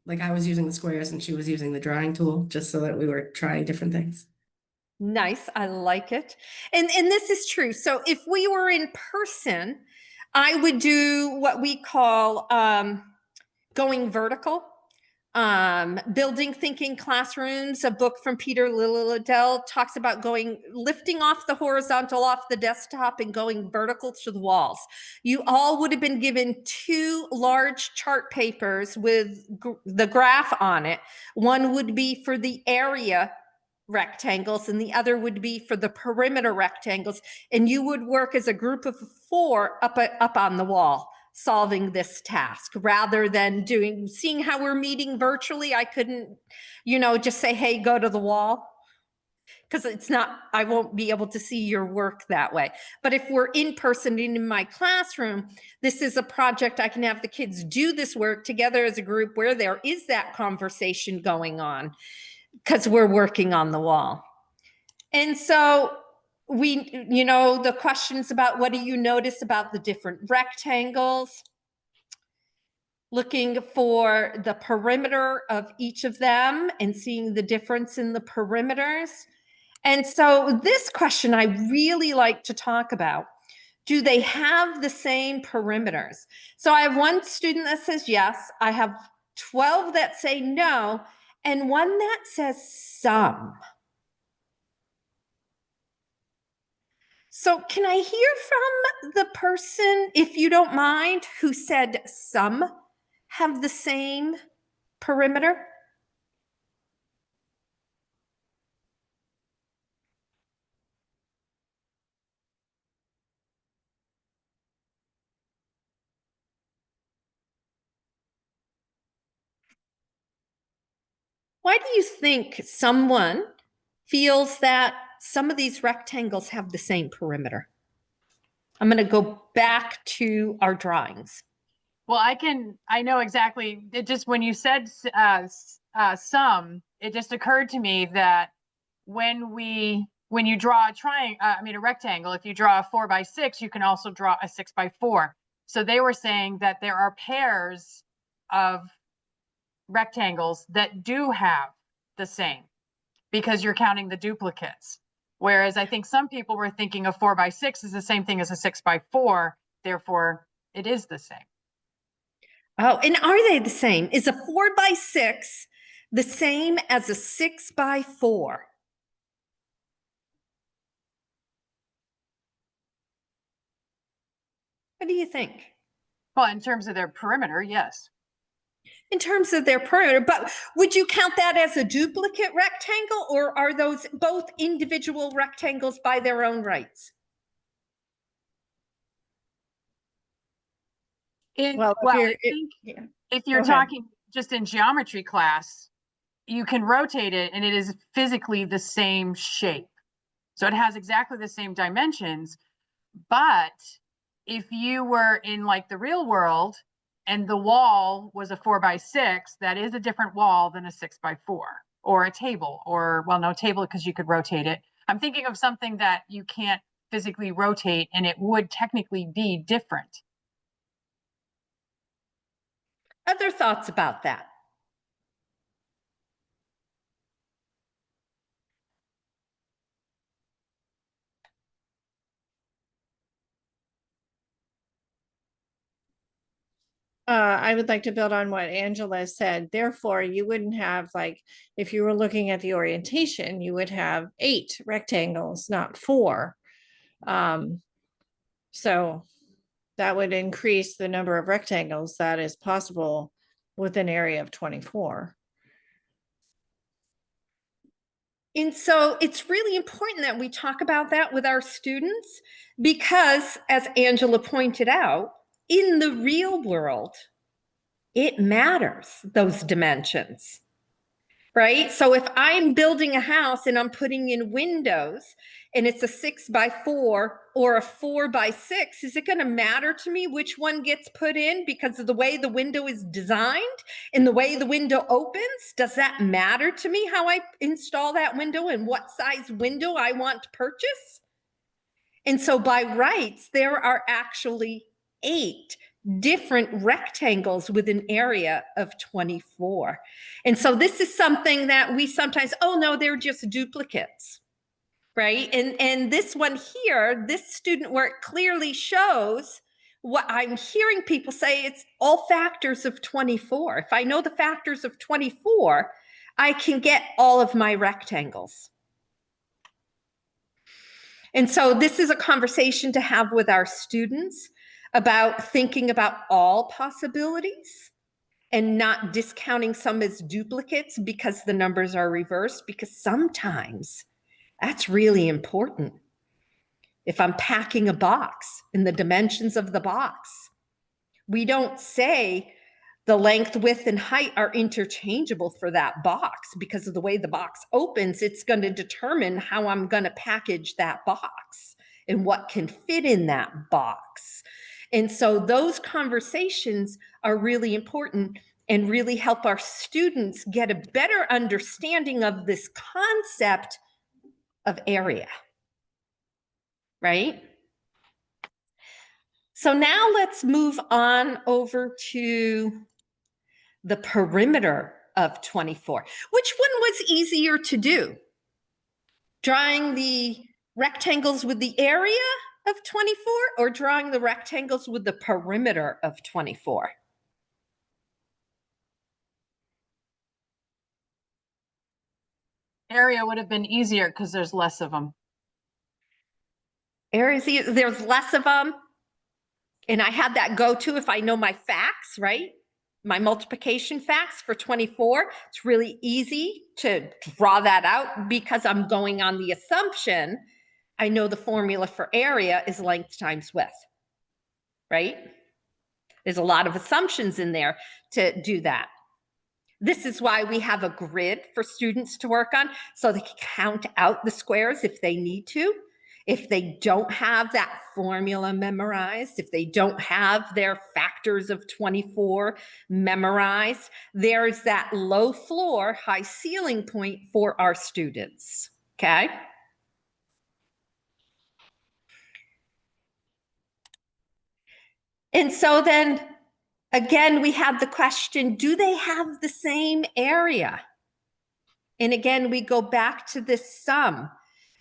Speaker 5: like I was using the squares and she was using the drawing tool, just so that we were trying different things.
Speaker 1: Nice, I like it. And this is true. So if we were in person, I would do what we call going vertical. Building Thinking Classrooms, a book from Peter Lilladell, talks about lifting off the horizontal off the desktop and going vertical to the walls. You all would have been given 2 large chart papers with the graph on it. One would be for the area rectangles and the other would be for the perimeter rectangles. And you would work as a group of 4 up on the wall, solving this task rather than seeing how we're meeting virtually. I couldn't, just say, hey, go to the wall. Because I won't be able to see your work that way. But if we're in person in my classroom, this is a project I can have the kids do this work together as a group where there is that conversation going on because we're working on the wall. And so the questions about what do you notice about the different rectangles, looking for the perimeter of each of them and seeing the difference in the perimeters. And so this question I really like to talk about. Do they have the same perimeters? So I have one student that says yes. I have 12 that say no, and one that says some. So can I hear from the person, if you don't mind, who said some have the same perimeter? Why do you think someone feels that some of these rectangles have the same perimeter? I'm going to go back to our drawings.
Speaker 4: Well, I know exactly. It just, when you said sum, it just occurred to me that when you draw a a rectangle, if you draw a 4x6, you can also draw a 6x4. So they were saying that there are pairs of rectangles that do have the same, because you're counting the duplicates. Whereas I think some people were thinking a 4x6 is the same thing as a 6x4, therefore it is the same.
Speaker 1: Oh, and are they the same? Is a 4x6 the same as a 6x4? What do you think?
Speaker 4: Well, in terms of their perimeter, yes.
Speaker 1: In terms of their perimeter, but would you count that as a duplicate rectangle, or are those both individual rectangles by their own rights?
Speaker 9: Well,
Speaker 4: I think if you're talking just in geometry class, you can rotate it and it is physically the same shape. So it has exactly the same dimensions. But if you were in like the real world and the wall was a 4x6, that is a different wall than a 6x4, or a table, or, well, no table because you could rotate it. I'm thinking of something that you can't physically rotate and it would technically be different.
Speaker 1: Other thoughts about that?
Speaker 9: I would like to build on what Angela said. Therefore, you wouldn't have, like, if you were looking at the orientation, you would have 8 rectangles, not 4. So that would increase the number of rectangles that is possible with an area of 24.
Speaker 1: And so it's really important that we talk about that with our students, because as Angela pointed out, in the real world, it matters, those dimensions, right? So if I'm building a house and I'm putting in windows and it's a 6x4 or a 4x6, is it going to matter to me which one gets put in because of the way the window is designed and the way the window opens? Does that matter to me how I install that window and what size window I want to purchase? And so by rights, there are actually 8 different rectangles with an area of 24. And so this is something that we sometimes, oh no, they're just duplicates, right? And this one here, this student work clearly shows what I'm hearing people say, it's all factors of 24. If I know the factors of 24, I can get all of my rectangles. And so this is a conversation to have with our students about thinking about all possibilities and not discounting some as duplicates because the numbers are reversed, because sometimes that's really important. If I'm packing a box in the dimensions of the box, we don't say the length, width, and height are interchangeable for that box, because of the way the box opens, it's going to determine how I'm going to package that box and what can fit in that box. And so those conversations are really important and really help our students get a better understanding of this concept of area, right? So now let's move on over to the perimeter of 24. Which one was easier to do? Drawing the rectangles with the area of 24 or drawing the rectangles with the perimeter of 24?
Speaker 4: Area would have been easier because there's less of them.
Speaker 1: Areas, there's less of them. And I had that go to if I know my facts, right? My multiplication facts for 24, it's really easy to draw that out because I'm going on the assumption I know the formula for area is length times width, right? There's a lot of assumptions in there to do that. This is why we have a grid for students to work on, so they can count out the squares if they need to. if they don't have that formula memorized, if they don't have their factors of 24 memorized, there's that low floor, high ceiling point for our students, okay? And so then, again, we have the question, do they have the same area? And again, we go back to this sum,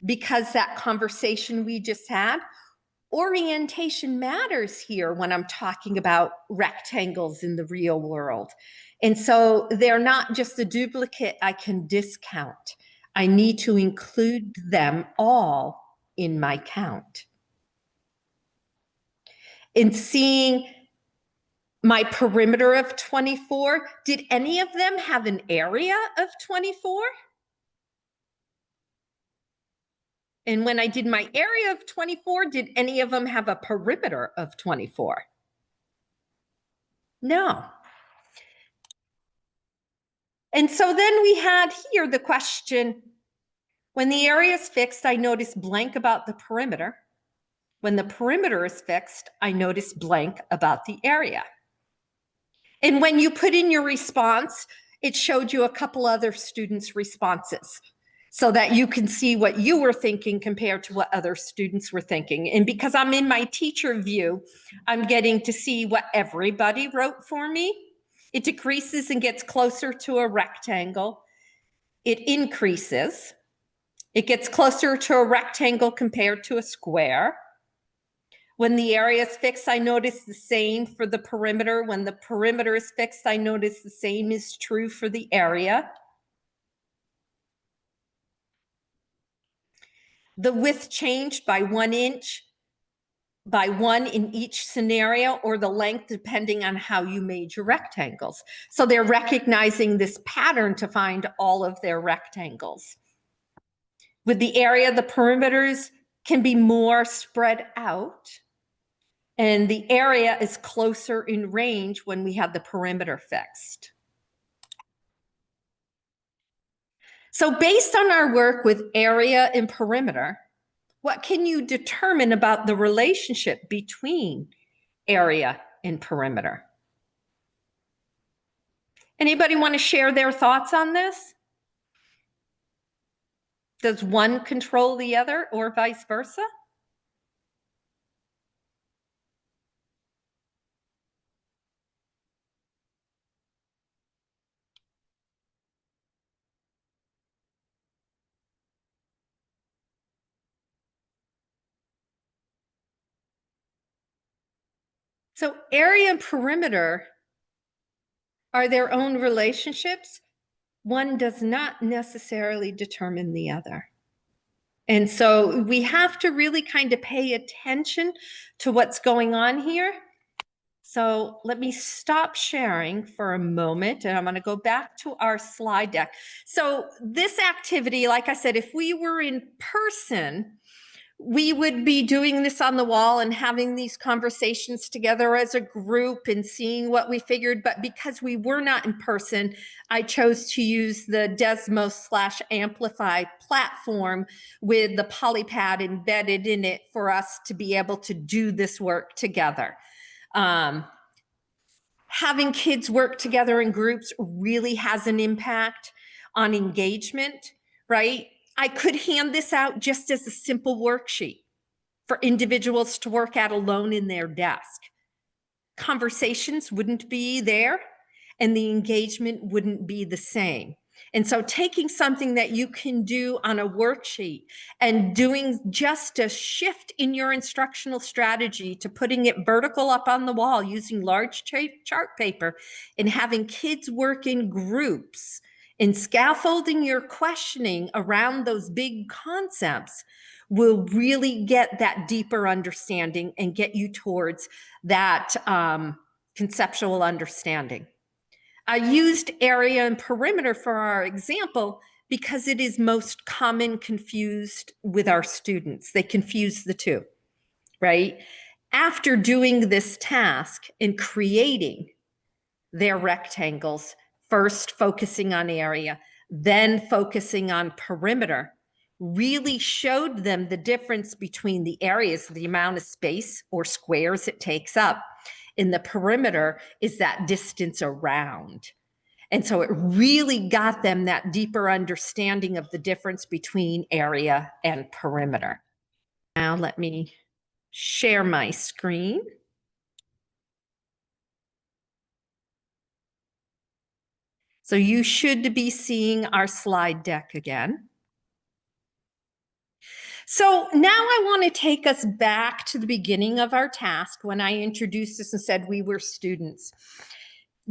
Speaker 1: because that conversation we just had, orientation matters here when I'm talking about rectangles in the real world. And so they're not just a duplicate I can discount. I need to include them all in my count. In seeing my perimeter of 24, did any of them have an area of 24? And when I did my area of 24, did any of them have a perimeter of 24? No. And so then we had here the question, when the area is fixed, I notice blank about the perimeter. When the perimeter is fixed, I notice blank about the area. And when you put in your response, it showed you a couple other students' responses so that you can see what you were thinking compared to what other students were thinking. And because I'm in my teacher view, I'm getting to see what everybody wrote for me. It decreases and gets closer to a rectangle. It increases. It gets closer to a rectangle compared to a square. When the area is fixed, I notice the same for the perimeter. When the perimeter is fixed, I notice the same is true for the area. The width changed by 1 inch, by 1 in each scenario, or the length depending on how you made your rectangles. So they're recognizing this pattern to find all of their rectangles. With the area, the perimeters can be more spread out, and the area is closer in range when we have the perimeter fixed. So based on our work with area and perimeter, what can you determine about the relationship between area and perimeter? Anybody want to share their thoughts on this? Does one control the other or vice versa? So area and perimeter are their own relationships. One does not necessarily determine the other. And so we have to really kind of pay attention to what's going on here. So let me stop sharing for a moment, and I'm going to go back to our slide deck. So this activity, like I said, if we were in person, we would be doing this on the wall and having these conversations together as a group and seeing what we figured. But because we were not in person, I chose to use the Desmo/Amplify platform with the polypad embedded in it for us to be able to do this work together. Having kids work together in groups really has an impact on engagement, right? I could hand this out just as a simple worksheet for individuals to work out alone in their desk. Conversations wouldn't be there, and the engagement wouldn't be the same. And so taking something that you can do on a worksheet and doing just a shift in your instructional strategy to putting it vertical up on the wall using large chart paper and having kids work in groups and scaffolding your questioning around those big concepts will really get that deeper understanding and get you towards that conceptual understanding. I used area and perimeter for our example because it is most common confused with our students. They confuse the two, right? After doing this task and creating their rectangles, first focusing on area, then focusing on perimeter, really showed them the difference between the areas, the amount of space or squares it takes up in the perimeter is that distance around. And so it really got them that deeper understanding of the difference between area and perimeter. Now let me share my screen. So you should be seeing our slide deck again. So now I want to take us back to the beginning of our task when I introduced this and said we were students.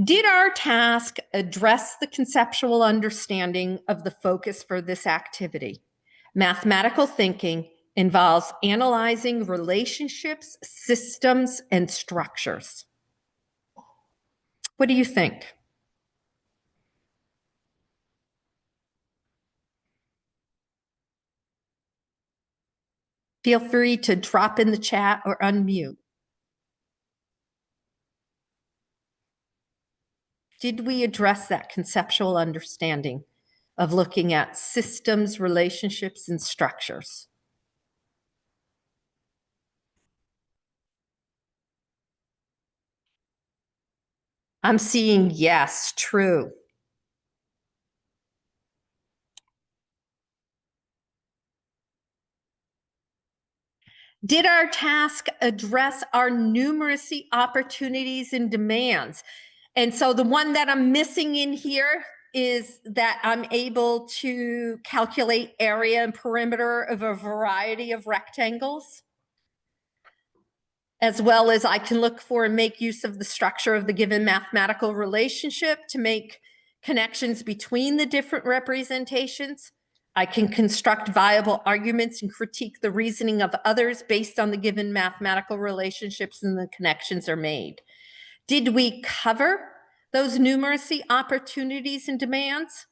Speaker 1: Did our task address the conceptual understanding of the focus for this activity? Mathematical thinking involves analyzing relationships, systems, and structures. What do you think? Feel free to drop in the chat or unmute. Did we address that conceptual understanding of looking at systems, relationships, and structures? I'm seeing yes, true. Did our task address our numeracy opportunities and demands? And so the one that I'm missing in here is that I'm able to calculate area and perimeter of a variety of rectangles, as well as I can look for and make use of the structure of the given mathematical relationship to make connections between the different representations. I can construct viable arguments and critique the reasoning of others based on the given mathematical relationships and the connections are made. Did we cover those numeracy opportunities and demands?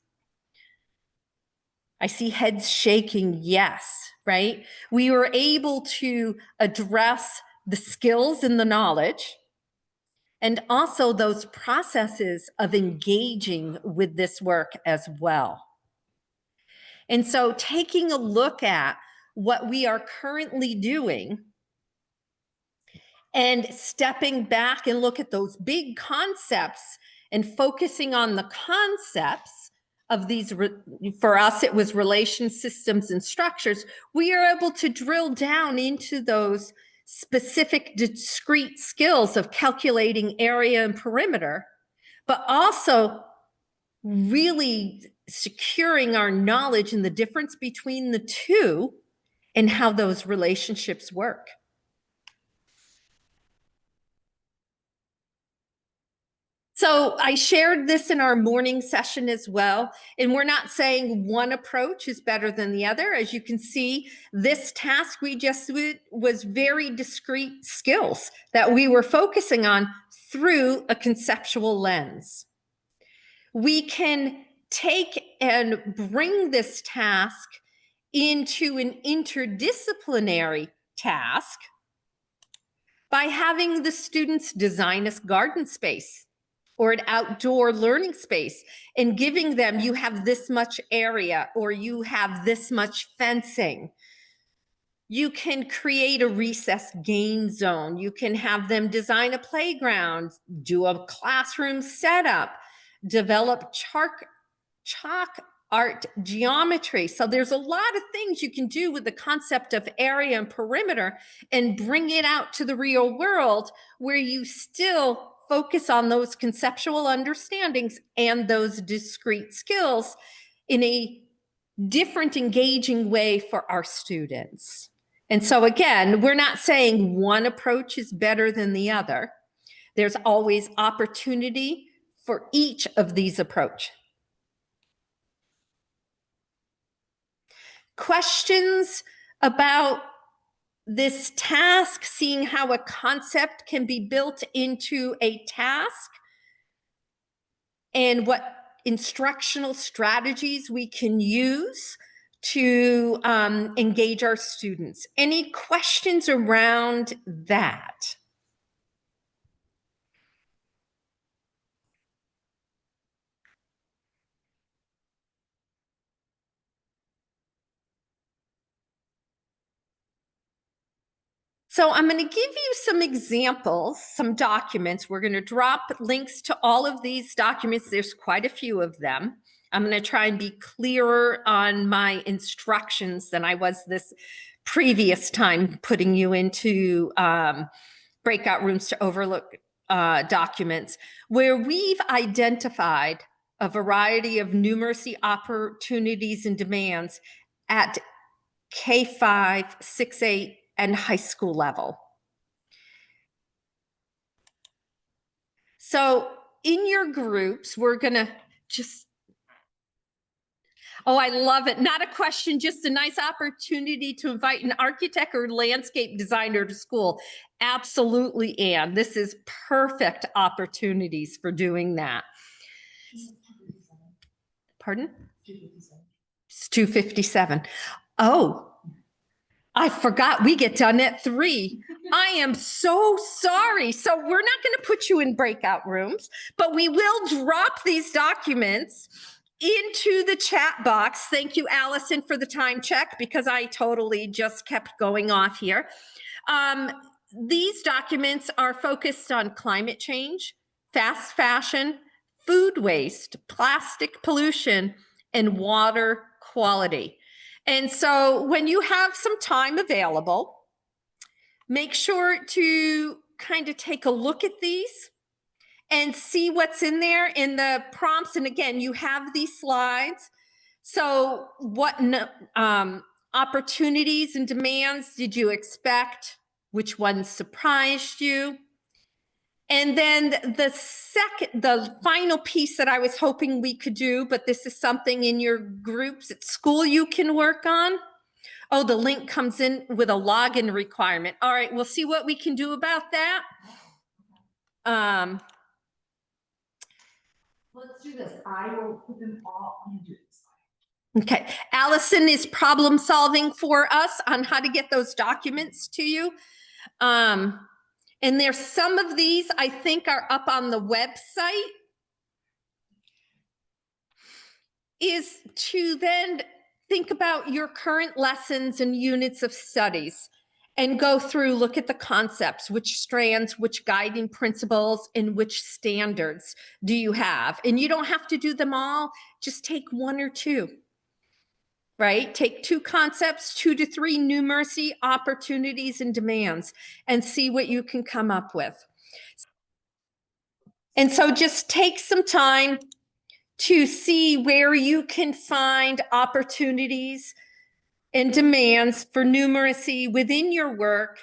Speaker 1: I see heads shaking yes, right? We were able to address the skills and the knowledge, and also those processes of engaging with this work as well. And so taking a look at what we are currently doing and stepping back and look at those big concepts and focusing on the concepts of these, for us, it was relation systems and structures, we are able to drill down into those specific discrete skills of calculating area and perimeter, but also really securing our knowledge in the difference between the two and how those relationships work. So I shared this in our morning session as well, and we're not saying one approach is better than the other. As you can see, this task we just did was very discrete skills that we were focusing on through a conceptual lens. We can take and bring this task into an interdisciplinary task by having the students design a garden space or an outdoor learning space and giving them, you have this much area or you have this much fencing. You can create a recess game zone. You can have them design a playground, do a classroom setup, develop chalk art geometry. So there's a lot of things you can do with the concept of area and perimeter and bring it out to the real world where you still focus on those conceptual understandings and those discrete skills in a different, engaging way for our students. And so again, we're not saying one approach is better than the other. There's always opportunity for each of these approaches. Questions about this task, seeing how a concept can be built into a task, and what instructional strategies we can use to engage our students. Any questions around that? So I'm going to give you some examples, some documents. We're going to drop links to all of these documents. There's quite a few of them. I'm going to try and be clearer on my instructions than I was this previous time putting you into breakout rooms to overlook documents, where we've identified a variety of numeracy opportunities and demands at K-5, 6-8, and high school level. So in your groups, we're gonna just, oh, I love it. Not a question, just a nice opportunity to invite an architect or landscape designer to school. Absolutely, Anne. This is perfect opportunities for doing that. Pardon? It's 2:57. Oh, I forgot we get done at 3. I am so sorry. So we're not going to put you in breakout rooms, but we will drop these documents into the chat box. Thank you, Allison, for the time check, because I totally just kept going off here. These documents are focused on climate change, fast fashion, food waste, plastic pollution, and water quality. And so when you have some time available, make sure to kind of take a look at these and see what's in there in the prompts. And again, you have these slides. So what opportunities and demands did you expect? Which ones surprised you? And then the final piece that I was hoping we could do, but this is something in your groups at school you can work on. Oh, the link comes in with a login requirement. All right, we'll see what we can do about that.
Speaker 11: Let's do this. I will put them all on the
Speaker 1: Okay, Allison is problem solving for us on how to get those documents to you. And there's some of these I think are up on the website, is to then think about your current lessons and units of studies and go through, look at the concepts, which strands, which guiding principles, and which standards do you have? And you don't have to do them all, just take 1 or 2. Right? Take 2 concepts, 2 to 3 numeracy opportunities and demands, and see what you can come up with. And so just take some time to see where you can find opportunities and demands for numeracy within your work.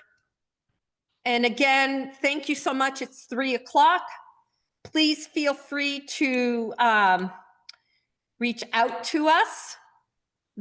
Speaker 1: And again, thank you so much. It's 3 o'clock. Please feel free to reach out to us.